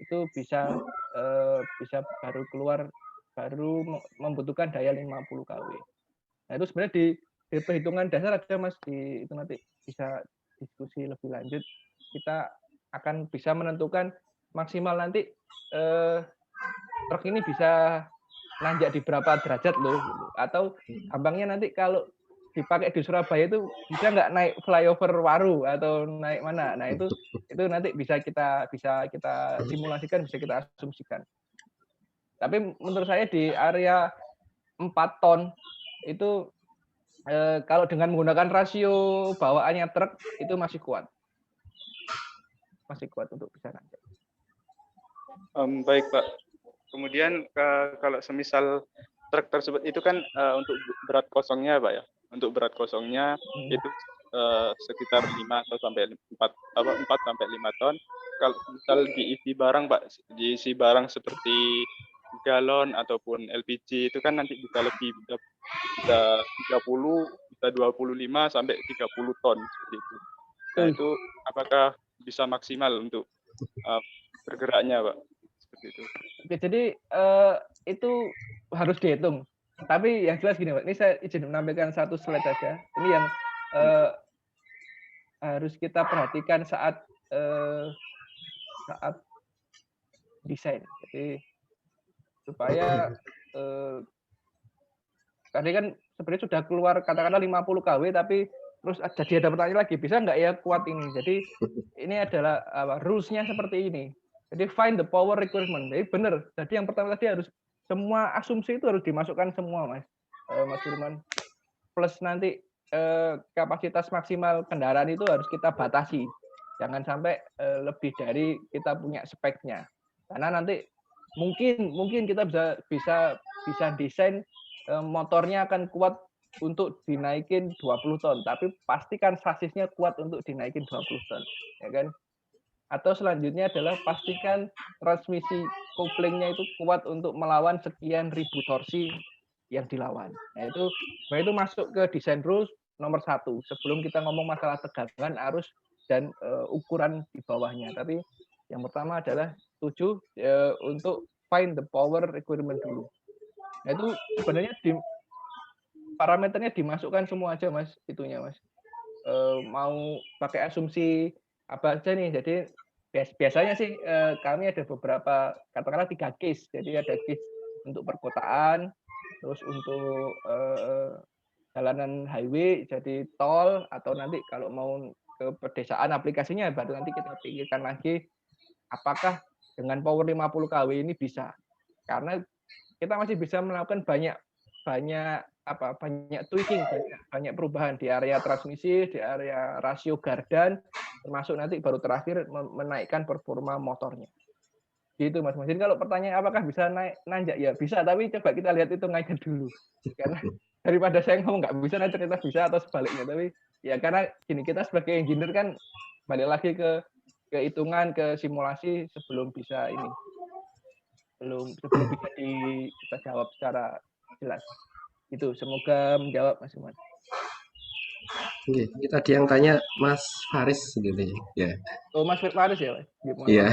itu bisa baru membutuhkan daya 50 kW. Nah, itu sebenarnya di perhitungan dasar ada Mas, itu nanti bisa diskusi lebih lanjut. Kita akan bisa menentukan maksimal nanti truk ini bisa nanjak di berapa derajat loh, gitu. Atau gampangnya nanti kalau dipakai di Surabaya itu bisa nggak naik flyover Waru atau naik mana? Nah itu nanti bisa kita simulasikan, bisa kita asumsikan. Tapi menurut saya di area 4 ton itu kalau dengan menggunakan rasio bawaannya truk itu masih kuat untuk bisa nanjak. Baik Pak. Kemudian kalau semisal truk tersebut itu kan untuk berat kosongnya Pak ya. Untuk berat kosongnya itu sekitar 5 atau sampai 4 sampai 5 ton. Kalau misal diisi barang Pak, diisi barang seperti galon ataupun LPG itu kan nanti bisa lebih, bisa 30, bisa 25 sampai 30 ton seperti itu. Nah, itu apakah bisa maksimal untuk bergeraknya Pak? Seperti itu. Oke, jadi itu harus dihitung. Tapi yang jelas gini, Pak. Ini saya izin menampilkan satu slide saja. Ini yang harus kita perhatikan saat desain. Jadi supaya tadi kan sebenarnya sudah keluar katakanlah 50 kW, tapi terus jadi ada pertanyaan lagi, bisa nggak ya kuat ini? Jadi ini adalah rules-nya seperti ini. Jadi find the power requirement. Jadi benar. Jadi yang pertama tadi harus semua asumsi itu harus dimasukkan semua, Mas Firman. Plus nanti kapasitas maksimal kendaraan itu harus kita batasi. Jangan sampai lebih dari kita punya speknya. Karena nanti mungkin kita bisa desain motornya akan kuat untuk dinaikin 20 ton, tapi pastikan sasisnya kuat untuk dinaikin 20 ton, ya kan? Atau selanjutnya adalah pastikan transmisi couplingnya itu kuat untuk melawan sekian ribu torsi yang dilawan. Nah itu masuk ke desain rules nomor 1. Sebelum kita ngomong masalah tegangan, arus, dan ukuran di bawahnya. Tapi yang pertama adalah setuju untuk find the power requirement dulu. Nah itu sebenarnya parameternya dimasukkan semua aja Mas, itunya Mas. Mau pakai asumsi apa aja nih. Jadi biasanya sih kami ada beberapa, katakanlah 3 case. Jadi ada case untuk perkotaan, terus untuk jalanan highway, jadi tol, atau nanti kalau mau ke pedesaan aplikasinya baru nanti kita pikirkan lagi apakah dengan power 50 kW ini bisa. Karena kita masih bisa melakukan banyak tweaking, banyak perubahan di area transmisi, di area rasio gardan, termasuk nanti baru terakhir menaikkan performa motornya. Gitu Mas. Jadi kalau pertanyaan apakah bisa nanjak, ya bisa, tapi coba kita lihat hitungannya dulu. Karena daripada saya ngomong nggak bisa, nanti ternyata bisa atau sebaliknya. Tapi ya karena gini, kita sebagai engineer kan balik lagi ke hitungan, ke simulasi sebelum bisa ini. Sebelum bisa kita jawab secara jelas. Itu semoga menjawab Mas Iman. Oke, ini tadi yang tanya Mas Faris gitu ya. Oh, Mas Faris ya, Mas? Iya.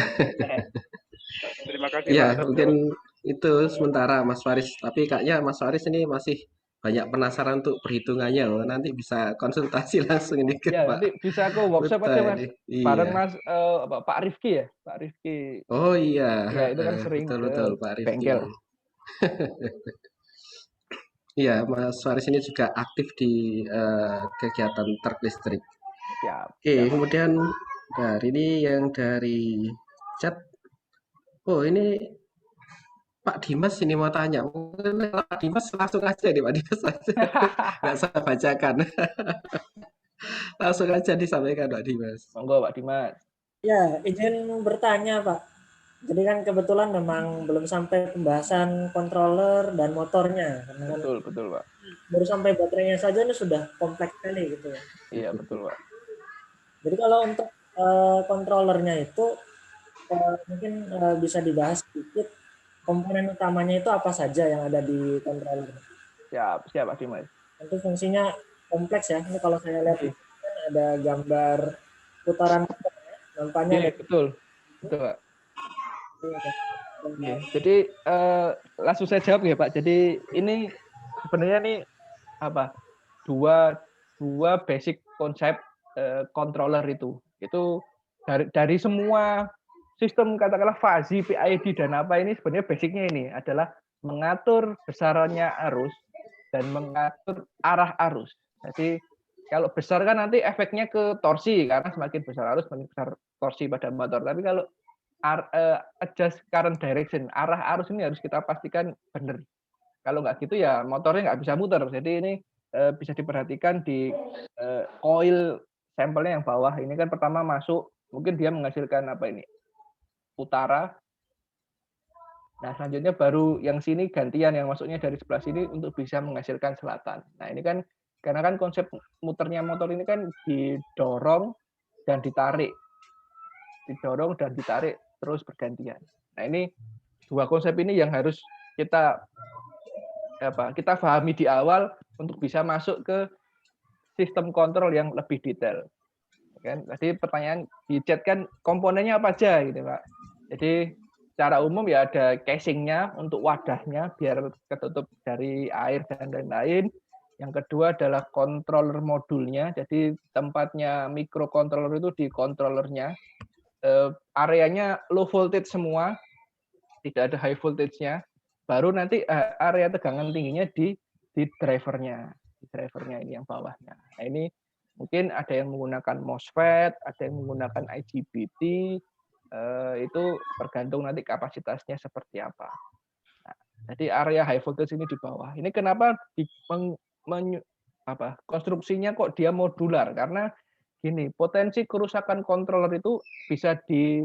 Terima kasih Iya, Pak. mungkin itu sementara Mas Faris. Tapi kayaknya Mas Faris ini masih banyak penasaran untuk perhitungannya loh. Nanti bisa konsultasi langsung ini ke ya, Pak. Nanti bisa ke workshop aja Mas. Iya. Bareng Mas Pak Rifki ya, Pak Rifki. Oh iya. Ya itu kan sering betul Pak Rifki. bengkel. Iya, Mas Faris ini juga aktif di kegiatan truk listrik. Oke, kemudian ini yang dari chat. Oh, ini Pak Dimas ini mau tanya. Mungkin Pak Dimas langsung aja nih Pak Dimas. Nggak saya bacakan. Langsung aja disampaikan Pak Dimas. Monggo Pak Dimas. Ya, izin bertanya Pak. Jadi kan kebetulan memang belum sampai pembahasan controller dan motornya, karena kan Betul Pak. baru sampai baterainya saja ini sudah kompleks sekali gitu ya. Iya betul Pak. Jadi kalau untuk controllernya itu mungkin bisa dibahas sedikit komponen utamanya itu apa saja yang ada di controller. Siap Pak Dimas. Tentu fungsinya kompleks ya. Ini kalau saya lihat Oke. kan ada gambar putaran motor ya. Nampaknya Iya, betul Pak. Oke. Jadi langsung saya jawab ya Pak. Jadi ini sebenarnya nih apa? Dua basic konsep controller itu dari semua sistem katakanlah fuzzy, PID dan apa ini sebenarnya basicnya ini adalah mengatur besarannya arus dan mengatur arah arus. Jadi kalau besar kan nanti efeknya ke torsi karena semakin besar arus semakin besar torsi pada motor. Tapi kalau adjust current direction, arah arus ini harus kita pastikan benar. Kalau nggak gitu ya motornya nggak bisa muter. Jadi ini bisa diperhatikan di coil sampelnya yang bawah. Ini kan pertama masuk, mungkin dia menghasilkan apa ini? Utara. Nah, selanjutnya baru yang sini gantian yang masuknya dari sebelah sini untuk bisa menghasilkan selatan. Nah, ini kan karena kan konsep muternya motor ini kan didorong dan ditarik. Didorong dan ditarik terus bergantian. Nah, ini dua konsep ini yang harus kita pahami di awal untuk bisa masuk ke sistem kontrol yang lebih detail. Kan tadi pertanyaan di chat kan komponennya apa aja gitu Pak. Jadi secara umum ya ada casingnya untuk wadahnya biar ketutup dari air dan lain-lain. Yang kedua adalah controller modulnya. Jadi tempatnya microcontroller itu di controllernya. Areanya low voltage semua, tidak ada high voltage-nya. Baru nanti area tegangan tingginya di drivernya. Di drivernya ini yang bawahnya. Nah ini mungkin ada yang menggunakan MOSFET, ada yang menggunakan IGBT, itu tergantung nanti kapasitasnya seperti apa. Nah, jadi area high voltage ini di bawah. Ini kenapa konstruksinya kok dia modular? Karena gini, potensi kerusakan controller itu bisa di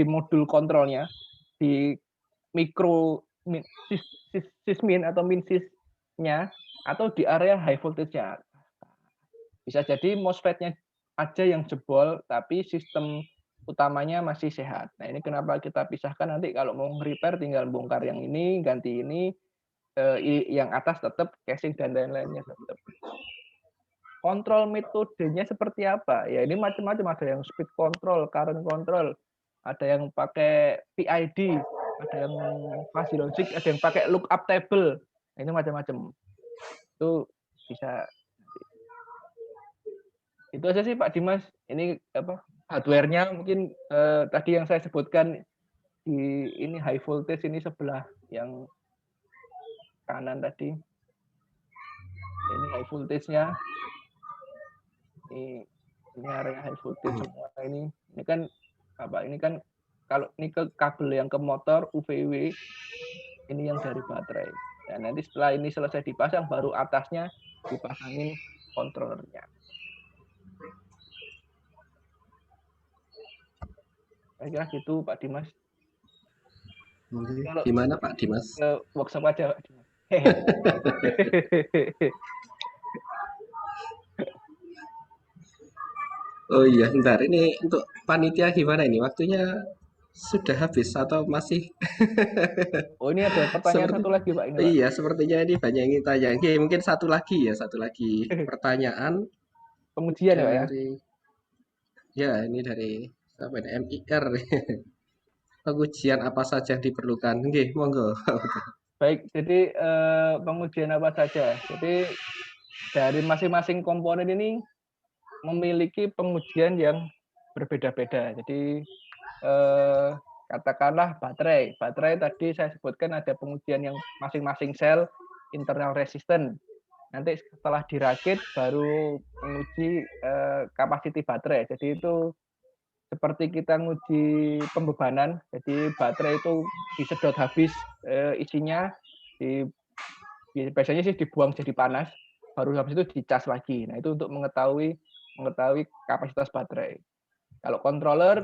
modul kontrolnya, di mikro sysmin atau minsysnya, atau di area high voltage-nya. Bisa jadi MOSFET-nya aja yang jebol, tapi sistem utamanya masih sehat. Nah ini kenapa kita pisahkan nanti kalau mau repair tinggal bongkar yang ini, ganti ini, yang atas tetap casing dan lain-lainnya tetap. Kontrol metodenya seperti apa? Ya ini macam-macam, ada yang speed control, current control, ada yang pakai PID, ada yang fuzzy logic, ada yang pakai lookup table. Nah, ini macam-macam. Itu bisa. Itu aja sih Pak Dimas. Ini apa? Hardware-nya mungkin tadi yang saya sebutkan di ini high voltage ini sebelah yang kanan tadi. Ini high voltage-nya. Ini area high voltage semua ini kan apa? Ini kan kalau ini ke kabel yang ke motor UVW, ini yang dari baterai. Dan nanti setelah ini selesai dipasang baru atasnya dipasangin controllernya. Saya kira gitu Pak Dimas. Gimana Pak Dimas? Ke workshop aja Pak Dimas. Oh iya, bentar. Ini untuk panitia gimana ini? Waktunya sudah habis atau masih? Oh ini ada pertanyaan satu lagi Pak ini Pak. Iya, sepertinya ini banyak yang ingin tanya. Oke, mungkin satu lagi pertanyaan. Pengujian ya Pak ya? Ya, ini dari apa ini? MIR. Pengujian apa saja yang diperlukan? Oke, monggo. Baik, jadi pengujian apa saja? Jadi dari masing-masing komponen ini memiliki pengujian yang berbeda-beda. Jadi katakanlah baterai. Baterai tadi saya sebutkan ada pengujian yang masing-masing sel internal resistance. Nanti setelah dirakit baru menguji kapasiti baterai. Jadi itu seperti kita nguji pembebanan, jadi baterai itu disedot habis isinya, biasanya sih dibuang jadi panas, baru habis itu dicas lagi. Nah itu untuk mengetahui kapasitas baterai. Kalau controller,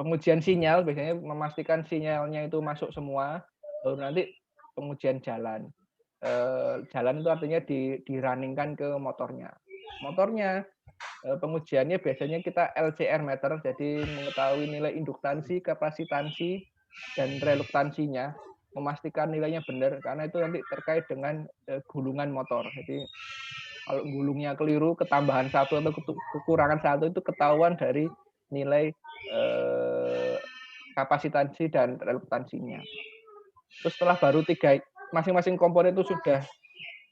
pengujian sinyal biasanya memastikan sinyalnya itu masuk semua, baru nanti pengujian jalan. Jalan itu artinya di-runningkan ke motornya. Pengujiannya biasanya kita LCR meter, jadi mengetahui nilai induktansi, kapasitansi, dan reluktansinya, memastikan nilainya benar, karena itu nanti terkait dengan gulungan motor. Jadi kalau gulungnya keliru, ketambahan satu atau kekurangan satu itu ketahuan dari nilai kapasitansi dan reluktansinya. Terus setelah baru masing-masing komponen itu sudah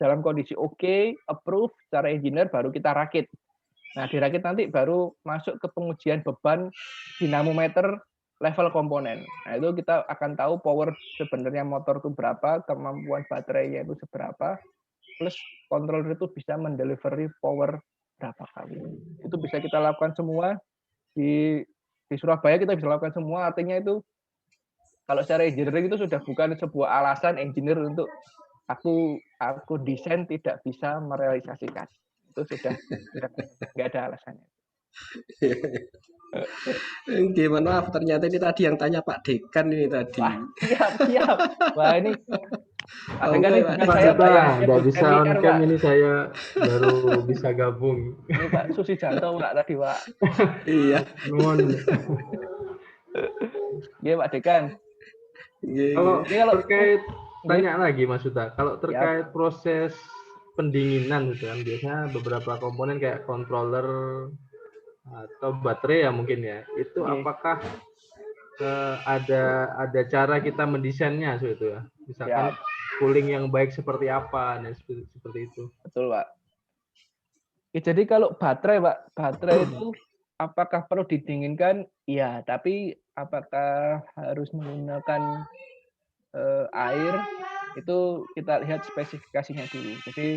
dalam kondisi oke, approve secara engineer, baru kita rakit. Nah, dirakit nanti baru masuk ke pengujian beban dinamometer level komponen. Nah, itu kita akan tahu power sebenarnya motor itu berapa, kemampuan baterainya itu seberapa, plus controller itu bisa mendelivery power berapa kali. Itu bisa kita lakukan semua di Surabaya, kita bisa lakukan semua, artinya itu kalau secara engineering itu sudah bukan sebuah alasan engineer untuk aku desain tidak bisa merealisasikan. Itu sudah nggak ada alasannya. Gimana maaf, ternyata ini tadi yang tanya Pak Dekan ini tadi. Wah, siap. Wah, ini Pak Oh, Dekan enggak, ini Pak bukan Dekan. saya, Pak, yang Nggak bisa on MIR, cam Pak. ini, saya baru bisa gabung. Ini Pak Susi Janto, Pak, tadi, Pak. Iya. Nuwun. Iya, Pak Dekan. Kalau Ini kalau terkait tanya lagi Mas Uta, kalau Siap. terkait proses pendinginan gitu kan, biasanya beberapa komponen kayak controller atau baterai ya mungkin ya, itu Oke. apakah ada cara kita mendesainnya itu ya, misalkan Siap. cooling yang baik seperti apa, dan seperti itu. Betul, Pak. Ya, jadi kalau baterai, Pak, baterai itu apakah perlu didinginkan? Iya, tapi apakah harus menggunakan air? Itu kita lihat spesifikasinya dulu. Jadi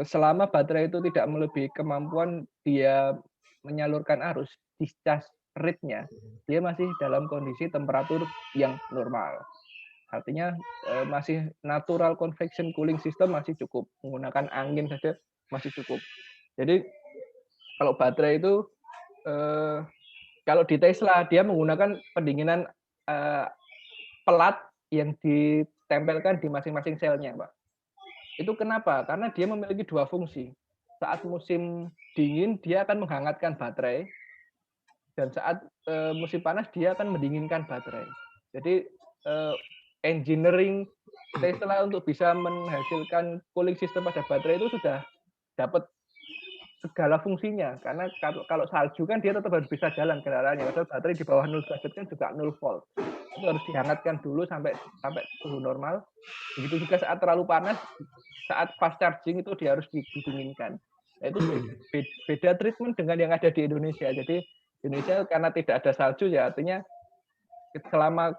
selama baterai itu tidak melebihi kemampuan dia menyalurkan arus, discharge rate-nya, dia masih dalam kondisi temperatur yang normal. Artinya masih natural convection cooling system masih cukup, menggunakan angin saja masih cukup. Jadi kalau baterai itu kalau di Tesla dia menggunakan pendinginan pelat yang ditempelkan di masing-masing selnya, Pak. Itu kenapa? Karena dia memiliki dua fungsi. Saat musim dingin dia akan menghangatkan baterai, dan saat musim panas dia akan mendinginkan baterai. Jadi engineering Tesla untuk bisa menghasilkan cooling system pada baterai itu sudah dapat segala fungsinya. Karena kalau salju kan dia tetap harus bisa jalan kendaraannya. Padahal baterai di bawah 0 derajat kan juga 0 volt. Itu harus dihangatkan dulu sampai suhu normal. Begitu juga saat terlalu panas, saat fast charging itu dia harus didinginkan. Nah, itu beda treatment dengan yang ada di Indonesia. Jadi Indonesia karena tidak ada salju ya artinya selama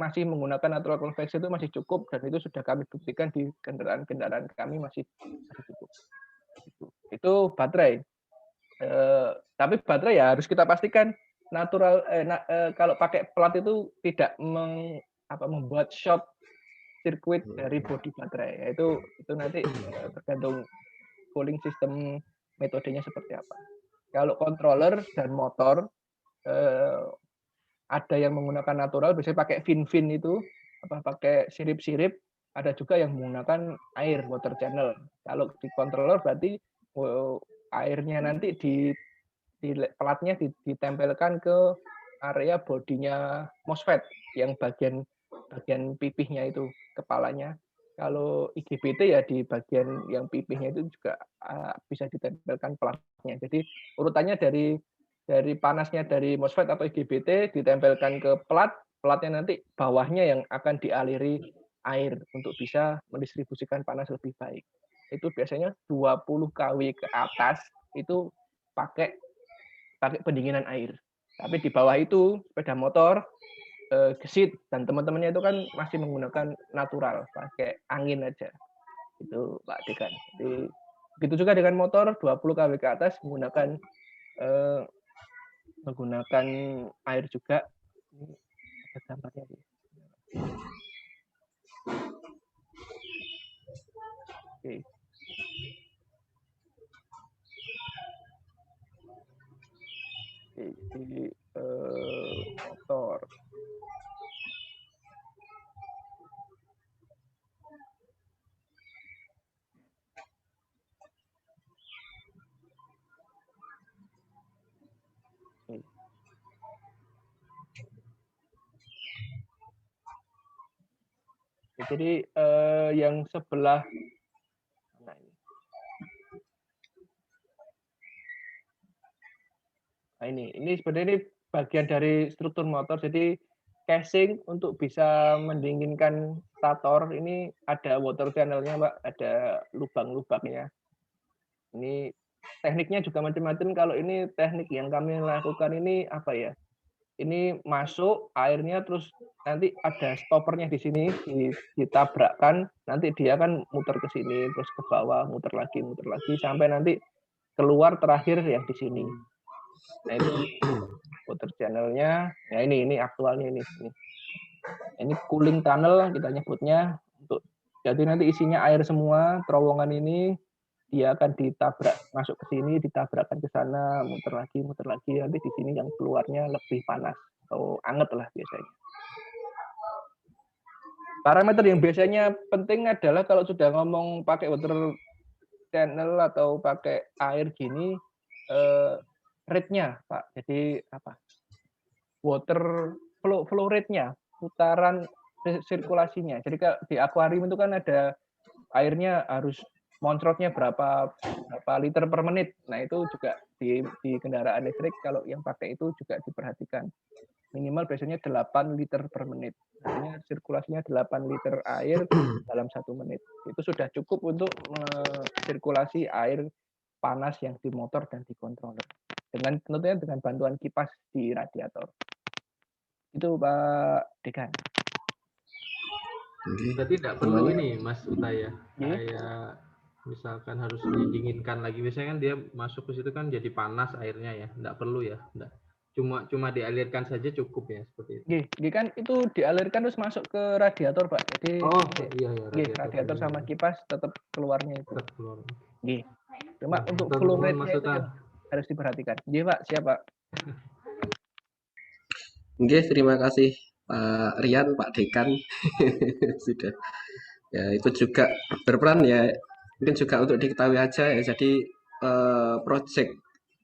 masih menggunakan natural convection itu masih cukup, dan itu sudah kami buktikan di kendaraan-kendaraan kami masih cukup. Itu baterai. Tapi baterai ya harus kita pastikan natural. Kalau pakai pelat itu tidak membuat short circuit dari bodi baterai. Itu nanti tergantung cooling system metodenya seperti apa. Kalau controller dan motor ada yang menggunakan natural, biasanya pakai fin itu, pakai sirip-sirip. Ada juga yang menggunakan air, water channel. Kalau di controller berarti airnya nanti di pelatnya ditempelkan ke area bodinya MOSFET yang bagian pipihnya itu, kepalanya. Kalau IGBT ya di bagian yang pipihnya itu juga bisa ditempelkan pelatnya. Jadi urutannya dari panasnya dari MOSFET atau IGBT ditempelkan ke pelatnya nanti bawahnya yang akan dialiri air untuk bisa mendistribusikan panas lebih baik. Itu biasanya 20 kW ke atas itu pakai pendinginan air. Tapi di bawah itu sepeda motor, gesit dan teman-temannya itu kan masih menggunakan natural, pakai angin aja. Itu Pak Dekan. Jadi begitu juga dengan motor 20 kW ke atas menggunakan menggunakan air juga. Ini ada gambarnya. Oke. Di motor. Jadi yang sebelah mana ini? Nah, ini sebenarnya ini bagian dari struktur motor. Jadi casing untuk bisa mendinginkan stator ini ada water channel-nya, Pak, ada lubang-lubangnya. Ini tekniknya juga macam-macam. Kalau ini teknik yang kami lakukan ini apa ya? Ini masuk airnya terus nanti ada stoppernya di sini ditabrakkan, nanti dia kan muter ke sini terus ke bawah, muter lagi sampai nanti keluar terakhir yang di sini. Nah itu water channel-nya. Ya ini aktualnya ini. Ini cooling tunnel kita nyebutnya, untuk jadi nanti isinya air semua, terowongan ini dia akan ditabrak masuk ke sini, ditabrakkan ke sana, muter lagi, nanti di sini yang keluarnya lebih panas atau anget lah biasanya. Parameter yang biasanya penting adalah kalau sudah ngomong pakai water channel atau pakai air gini, rate-nya, Pak. Jadi apa? Water flow rate-nya, putaran sirkulasinya. Jadi di akuarium itu kan ada airnya harus moncrotnya berapa liter per menit. Nah itu juga di kendaraan listrik kalau yang pakai itu juga diperhatikan. Minimal biasanya 8 liter per menit. Artinya sirkulasinya 8 liter air dalam 1 menit. Itu sudah cukup untuk sirkulasi air panas yang di motor dan di controller. Tentunya dengan bantuan kipas di radiator. Itu Pak Dekan. Berarti tidak perlu ini Mas Utaya. Kayak misalkan harus didinginkan lagi. Biasanya kan dia masuk ke situ kan jadi panas airnya ya. Tidak perlu ya. Enggak. Cuma dialirkan saja cukup ya seperti itu. Kan itu dialirkan terus masuk ke radiator, Pak. Jadi radiator sama kipas tetap keluarnya itu. Tetap keluar. Cuma untuk flow rate-nya itu yang harus diperhatikan. Pak, siapa? Terima kasih Pak Rian, Pak Dekan. Sudah. Ya, itu juga berperan ya. Mungkin juga untuk diketahui aja ya. Jadi project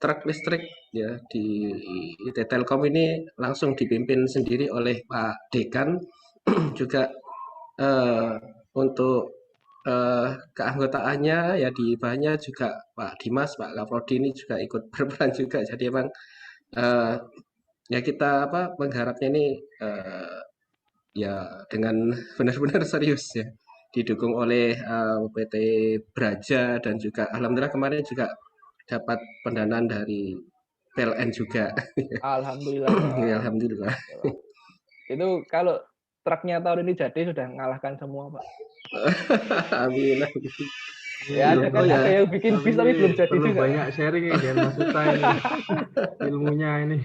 truk listrik ya di IT Telkom ini langsung dipimpin sendiri oleh Pak Dekan. Juga untuk keanggotaannya ya di bahannya juga Pak Dimas, Pak Kaprodi ini juga ikut berperan juga. Jadi emang ya kita mengharapnya ini ya dengan benar-benar serius ya, didukung oleh PT Braja dan juga alhamdulillah kemarin juga dapat pendanaan dari PLN juga. Alhamdulillah. Ya, alhamdulillah. Itu kalau truknya tahun ini jadi sudah mengalahkan semua, Pak. Amin. Ya, ada yang bikin bis tapi belum jadi juga. Banyak sharing ya dengan Mas Uta ini. Ilmunya ini.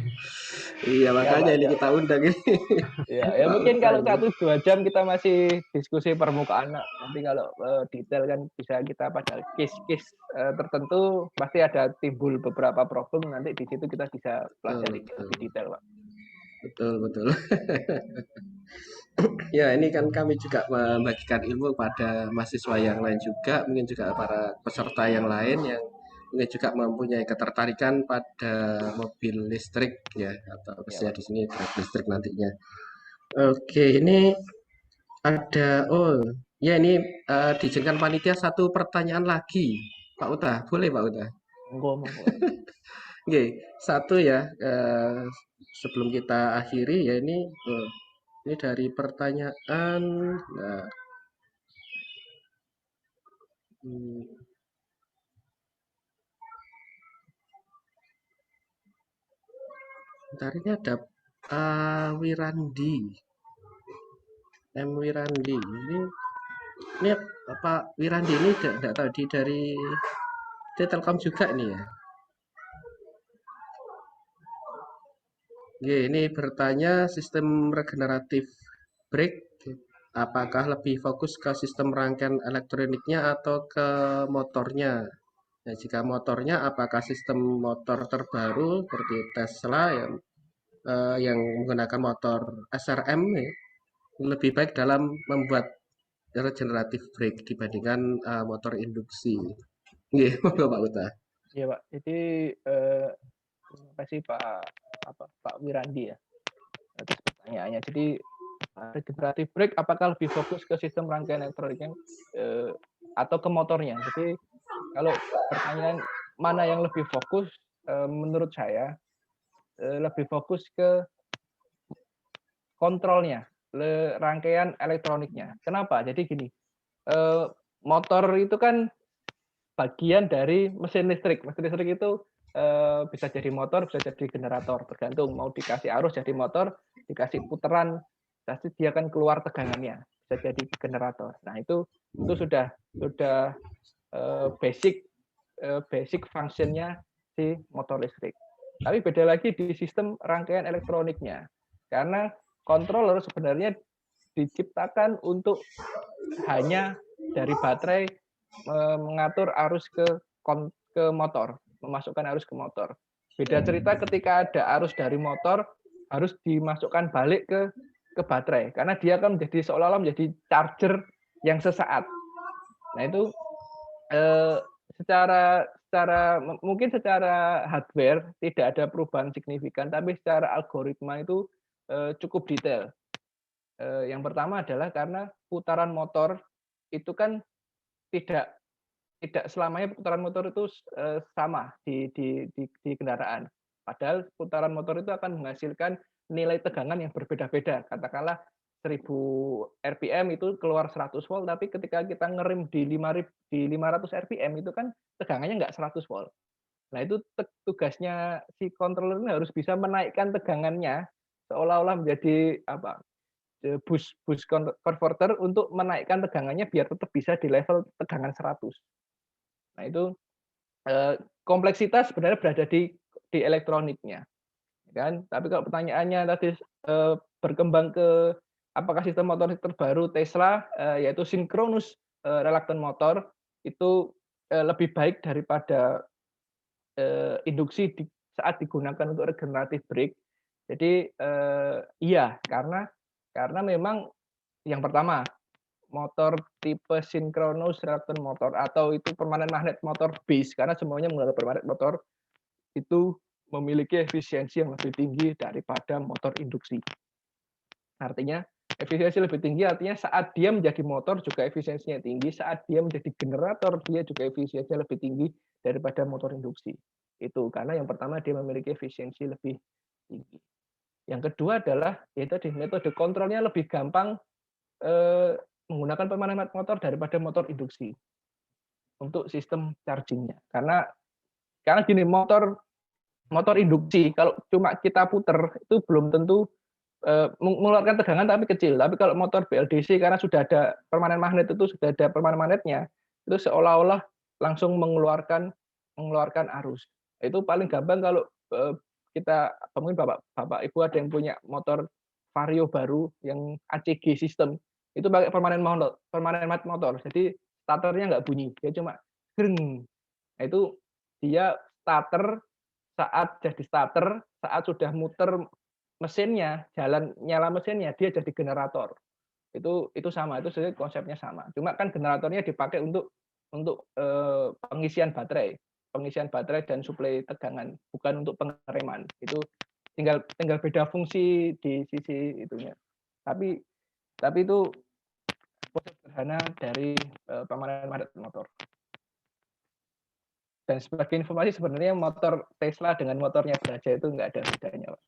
Iya, makanya ini kita undang ini. Ya mungkin kalau 1-2 jam kita masih diskusi permukaan. Nanti kalau detail kan bisa kita pada case-case tertentu pasti ada timbul beberapa problem, nanti di situ kita bisa pelajari lebih detail, Pak. Betul. Ya, ini kan kami juga membagikan ilmu pada mahasiswa yang lain juga, mungkin juga para peserta yang lain yang mungkin juga mempunyai ketertarikan pada mobil listrik ya, atau khususnya di sini truk listrik nantinya. Oke, ini ada ya ini diizinkan panitia satu pertanyaan lagi, Pak Uta, boleh Pak Uta? Oke, satu ya sebelum kita akhiri ya ini dari pertanyaan. Nah, bentar, ini ada Wirandi, Wirandi. Ini Pak Wirandi ini tidak tahu dari Telkom juga nih ya. Ini bertanya sistem regeneratif brake, apakah lebih fokus ke sistem rangkaian elektroniknya atau ke motornya? Nah, jika motornya, apakah sistem motor terbaru seperti Tesla yang menggunakan motor SRM ya, lebih baik dalam membuat regeneratif brake dibandingkan motor induksi. Nggih, monggo Pak Uta. Iya Pak, jadi terima kasih Pak Wirandi ya atas pertanyaannya. Jadi regeneratif brake apakah lebih fokus ke sistem rangkaian elektroniknya atau ke motornya? Jadi kalau pertanyaan mana yang lebih fokus, menurut saya lebih fokus ke kontrolnya, rangkaian elektroniknya. Kenapa? Jadi gini, motor itu kan bagian dari mesin listrik. Mesin listrik itu bisa jadi motor, bisa jadi generator, tergantung mau dikasih arus jadi motor, dikasih putaran, pasti dia akan keluar tegangannya, bisa jadi generator. Nah itu sudah basic functionnya si motor listrik. Tapi beda lagi di sistem rangkaian elektroniknya, karena controller sebenarnya diciptakan untuk hanya dari baterai mengatur arus ke motor, memasukkan arus ke motor. Beda cerita ketika ada arus dari motor harus dimasukkan balik ke baterai karena dia akan menjadi seolah-olah menjadi charger yang sesaat. Nah itu secara mungkin secara hardware tidak ada perubahan signifikan, tapi secara algoritma itu cukup detail. Yang pertama adalah karena putaran motor itu kan tidak selamanya putaran motor itu sama di kendaraan. Padahal putaran motor itu akan menghasilkan nilai tegangan yang berbeda-beda. Katakanlah 1000 RPM itu keluar 100 volt, tapi ketika kita ngerem di 500 RPM itu kan tegangannya nggak 100 volt. Nah itu tugasnya si controller ini harus bisa menaikkan tegangannya seolah-olah menjadi boost converter untuk menaikkan tegangannya biar tetap bisa di level tegangan 100. Nah itu kompleksitas sebenarnya berada di elektroniknya, kan? Tapi kalau pertanyaannya tadi berkembang ke apakah sistem motor terbaru Tesla yaitu synchronous reluctant motor itu lebih baik daripada induksi saat digunakan untuk regenerative brake. Jadi iya karena memang yang pertama motor tipe synchronous reluctant motor atau itu permanen magnet motor base karena semuanya menggunakan permanen motor itu memiliki efisiensi yang lebih tinggi daripada motor induksi. Artinya efisiensi lebih tinggi artinya saat dia menjadi motor juga efisiensinya tinggi, saat dia menjadi generator dia juga efisiensinya lebih tinggi daripada motor induksi. Itu karena yang pertama dia memiliki efisiensi lebih tinggi. Yang kedua adalah yaitu metode kontrolnya lebih gampang menggunakan permanen magnet motor daripada motor induksi untuk sistem chargingnya. Karena gini motor induksi kalau cuma kita puter itu belum tentu mengeluarkan tegangan tapi kecil. Tapi kalau motor BLDC karena sudah ada permanen magnet itu seolah-olah langsung mengeluarkan arus. Itu paling gampang kalau kita mungkin bapak ibu ada yang punya motor Vario baru yang ACG system itu pakai permanen magnet motor. Jadi starternya nggak bunyi, dia cuma greng. Nah itu dia starter saat jadi starter, saat sudah muter mesinnya, nyala mesinnya, dia jadi generator. Itu sama, itu sebenarnya konsepnya sama. Cuma kan generatornya dipakai untuk pengisian baterai dan suplai tegangan, bukan untuk pengereman. Itu tinggal beda fungsi di sisi itunya. Tapi itu proses sederhana dari permanen magnet motor. Dan sebagai informasi sebenarnya motor Tesla dengan motornya Braja itu nggak ada bedanya, Pak.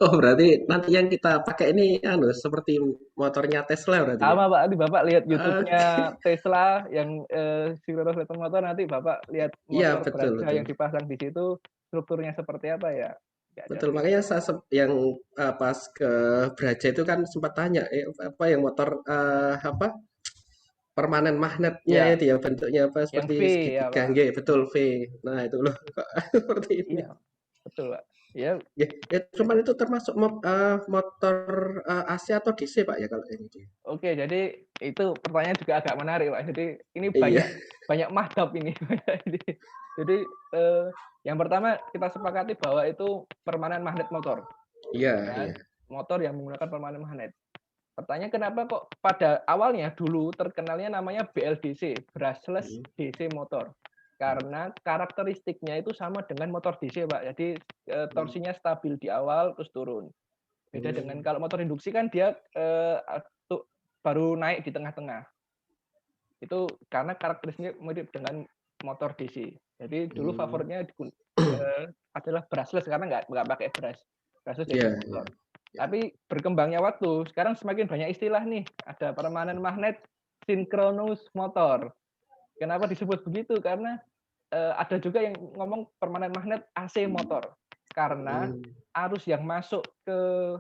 Oh berarti nanti yang kita pakai ini seperti motornya Tesla berarti. Sama Pak, nanti Bapak lihat YouTube-nya Tesla yang synchronous reluctant motor, nanti Bapak lihat motor Braja yang dipasang di situ strukturnya seperti apa ya. Betul, makanya saya yang pas ke Braja itu kan sempat tanya apa yang motor permanen magnetnya itu ya bentuknya apa seperti segitiga, betul V. Nah itu loh seperti itu. Iya, betul Pak. Ya, Ya, cuman itu termasuk motor AC atau DC Pak ya kalau ini? oke. Jadi itu pertanyaan juga agak menarik, Pak. Jadi ini Iya. banyak madhab ini. Jadi yang pertama kita sepakati bahwa itu permanen magnet motor, Iya, kan? iya. Motor yang menggunakan permanen magnet. Pertanyaan kenapa kok pada awalnya dulu terkenalnya namanya BLDC, brushless DC motor. Karena karakteristiknya itu sama dengan motor DC, Pak. Jadi torsinya stabil di awal terus turun. Beda dengan kalau motor induksi kan dia baru naik di tengah-tengah. Itu karena karakteristiknya mirip dengan motor DC. Jadi dulu favoritnya adalah brushless karena nggak pakai brush. Brushless DC Iya, motor. Tapi berkembangnya waktu, sekarang semakin banyak istilah nih. Ada permanen magnet, synchronous motor. Kenapa disebut begitu? Karena ada juga yang ngomong permanen magnet AC motor. Karena arus yang masuk ke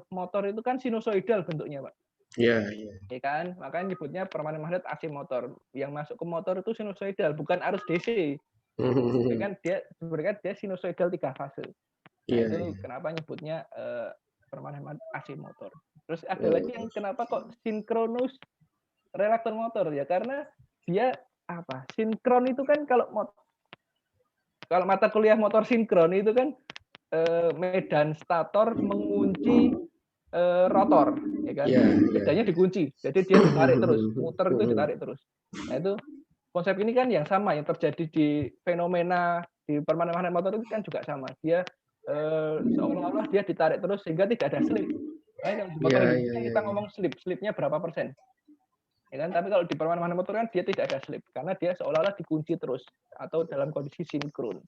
motor itu kan sinusoidal bentuknya, Pak. iya, iya. Ya kan? Makanya nyebutnya permanen magnet AC motor. Yang masuk ke motor itu sinusoidal, bukan arus DC. Sebenarnya dia sinusoidal 3 fase. Nah, Iya, itu iya. kenapa nyebutnya permanen AC motor. Terus ada lagi yang kenapa kok sinkronus relaktor motor ya, karena dia apa? Sinkron itu kan kalau mata kuliah motor sinkron itu kan medan stator mengunci rotor, ya kan? Iya, iya. Medannya dikunci, jadi dia ditarik terus, muter itu ditarik terus. Nah itu konsep ini kan yang sama yang terjadi di fenomena di permanen magnet motor itu kan juga sama. Dia seolah-olah dia ditarik terus sehingga tidak ada slip. Nah, di motor Iya, ini iya, kita iya. ngomong slipnya berapa persen? Ya kan? Tapi kalau di permanen magnet motor kan dia tidak ada slip karena dia seolah-olah dikunci terus atau dalam kondisi sinkron.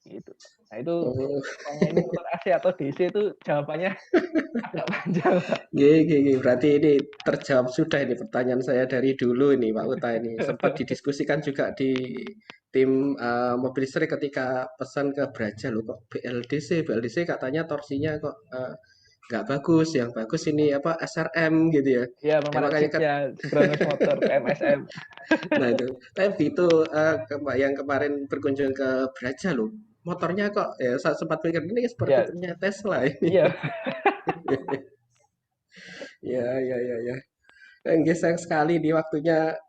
Gitu. Nah itu pertanyaan ini motor AC atau DC itu jawabannya agak panjang, Pak. Berarti ini terjawab sudah ini pertanyaan saya dari dulu ini Pak Uta ini. Sempat didiskusikan juga di tim mobil listrik ketika pesan ke Braja loh kok BLDC katanya torsinya kok nggak bagus, yang bagus ini apa SRM gitu ya. Ya, Ya permanen makanya chipnya synchronous motor PMSM. nah itu. Tapi begitu yang kemarin berkunjung ke Braja loh, motornya kok ya saya sempat pikir ini seperti Ya, punya Tesla ini. iya. Ya. Nggih, sayang sekali di waktunya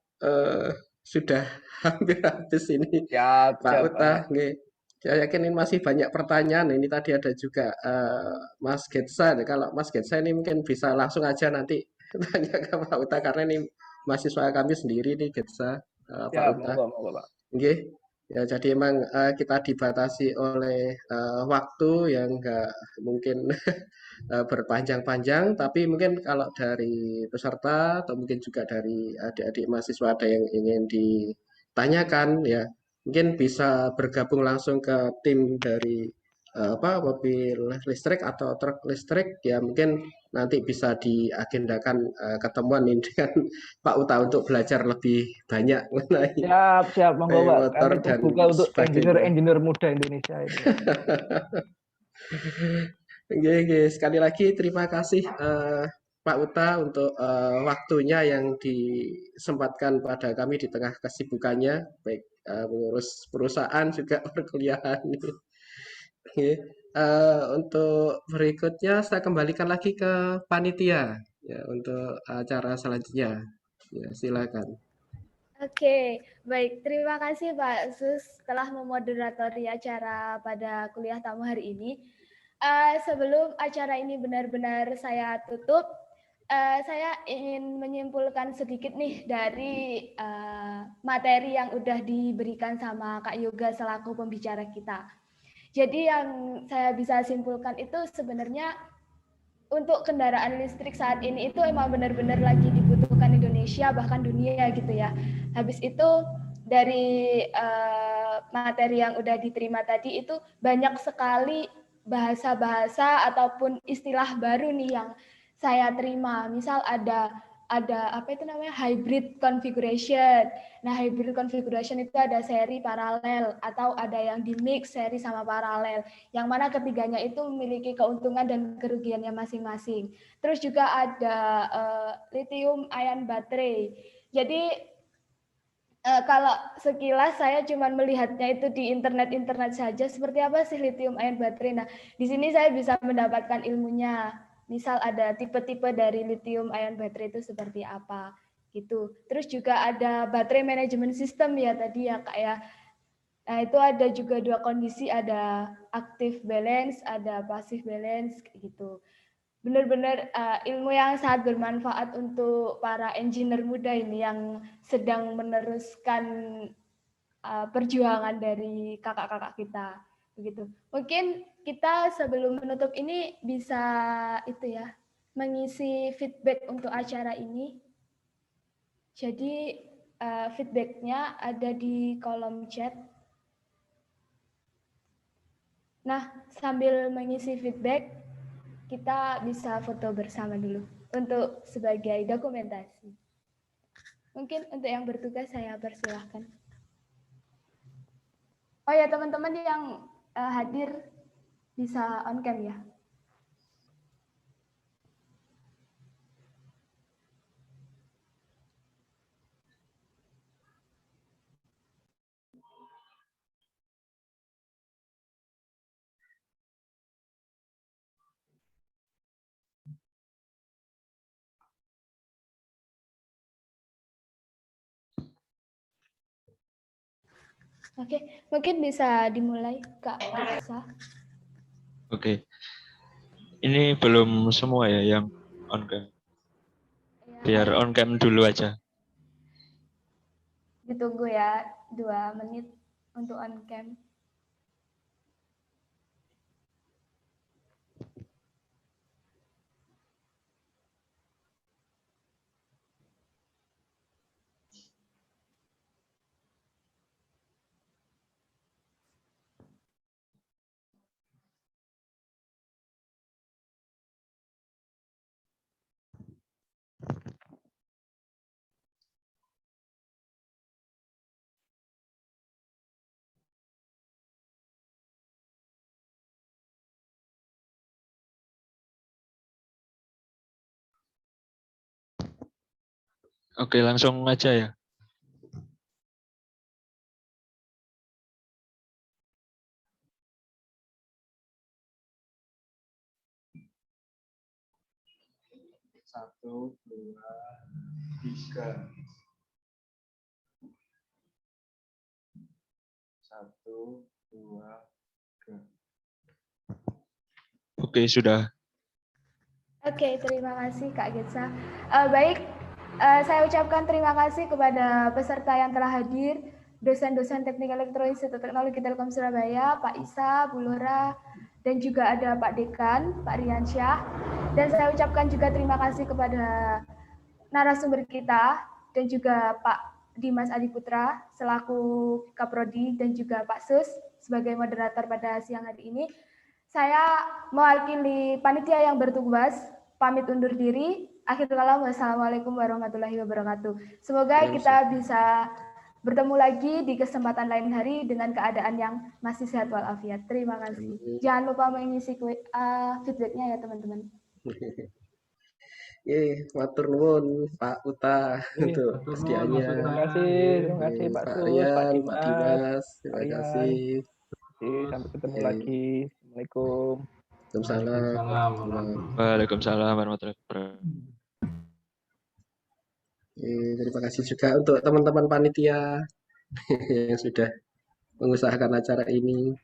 sudah hampir habis ini Siap, Pak siap, Uta. Pak. Nggih. Saya yakin ini masih banyak pertanyaan. Ini tadi ada juga Mas Getsa. Kalau Mas Getsa ini mungkin bisa langsung aja nanti tanya ke Pak Uta karena ini mahasiswa kami sendiri nih Getsa, Pak Siap, Uta. monggo, Pak. Nggih. Ya, jadi emang kita dibatasi oleh waktu yang nggak mungkin berpanjang-panjang, tapi mungkin kalau dari peserta atau mungkin juga dari adik-adik mahasiswa ada yang ingin ditanyakan, ya mungkin bisa bergabung langsung ke tim dari mobil listrik atau truk listrik, ya mungkin nanti bisa diagendakan ketemuan ini dengan Pak Uta untuk belajar lebih banyak mengenai Siap, monggo, Pak. motor Kami dan terbuka untuk sebagainya. engineer muda Indonesia ini. Oke. Sekali lagi terima kasih Pak Uta untuk waktunya yang disempatkan pada kami di tengah kesibukannya, baik mengurus perusahaan juga perkuliahan. Oke. Untuk berikutnya saya kembalikan lagi ke panitia ya untuk acara selanjutnya. Ya, silakan. Oke, baik. Terima kasih Pak Sus telah memoderatori acara pada kuliah tamu hari ini. Sebelum acara ini benar-benar saya tutup, saya ingin menyimpulkan sedikit nih dari materi yang udah diberikan sama Kak Yoga selaku pembicara kita. Jadi yang saya bisa simpulkan itu sebenarnya untuk kendaraan listrik saat ini itu emang benar-benar lagi dibutuhkan Indonesia bahkan dunia gitu ya. Habis itu dari materi yang udah diterima tadi itu banyak sekali bahasa-bahasa ataupun istilah baru nih yang saya terima. Misal ada apa itu namanya hybrid configuration. Nah, hybrid configuration itu ada seri paralel atau ada yang di mix seri sama paralel. Yang mana ketiganya itu memiliki keuntungan dan kerugiannya masing-masing. Terus juga ada lithium ion baterai. Jadi Kalau sekilas saya cuma melihatnya itu di internet saja, seperti apa sih lithium ion baterai. Nah, di sini saya bisa mendapatkan ilmunya. Misal ada tipe-tipe dari lithium ion baterai itu seperti apa gitu. Terus juga ada baterai management system ya tadi ya Kak ya. Nah, itu ada juga dua kondisi, ada active balance, ada passive balance gitu. Benar-benar ilmu yang sangat bermanfaat untuk para engineer muda ini yang sedang meneruskan perjuangan dari kakak-kakak kita begitu. Mungkin kita sebelum menutup ini bisa itu ya, mengisi feedback untuk acara ini. Jadi feedbacknya ada di kolom chat. Nah, sambil mengisi feedback, kita bisa foto bersama dulu untuk sebagai dokumentasi. Mungkin untuk yang bertugas saya persilahkan. Oh ya, teman-teman yang hadir bisa on cam ya. Oke, mungkin bisa dimulai Kak Gesa. Oke. Ini belum semua ya yang on cam. Biar on cam dulu aja. Ditunggu ya 2 menit untuk on cam. Oke, langsung aja ya. Satu, dua, tiga. Satu, dua, tiga. Oke, sudah. Oke, terima kasih Kak Getsa. Baik, saya ucapkan terima kasih kepada peserta yang telah hadir, dosen-dosen Teknik Elektronik Institut Teknologi Telkom Surabaya, Pak Isa, Bu Lora, dan juga ada Pak Dekan, Pak Riansyah. Dan saya ucapkan juga terima kasih kepada narasumber kita dan juga Pak Dimas Adiputra selaku Kaprodi dan juga Pak Sus sebagai moderator pada siang hari ini. Saya mewakili panitia yang bertugas pamit undur diri. Akhir kalam, wassalamualaikum warahmatullahi wabarakatuh. Semoga kita bisa bertemu lagi di kesempatan lain hari dengan keadaan yang masih sehat walafiat. Terima kasih. Jangan lupa mengisi feedbacknya ya teman-teman. Matur nuwun Pak Uta untuk kesediaannya. Terima kasih Pak Pak Sus, Rian, Pak Dimas, terima Rian. kasih. Sampai ketemu lagi. Assalamualaikum. Waalaikumsalam. Waalaikumsalam warahmatullahi wabarakatuh. Terima kasih juga untuk teman-teman panitia yang sudah mengusahakan acara ini.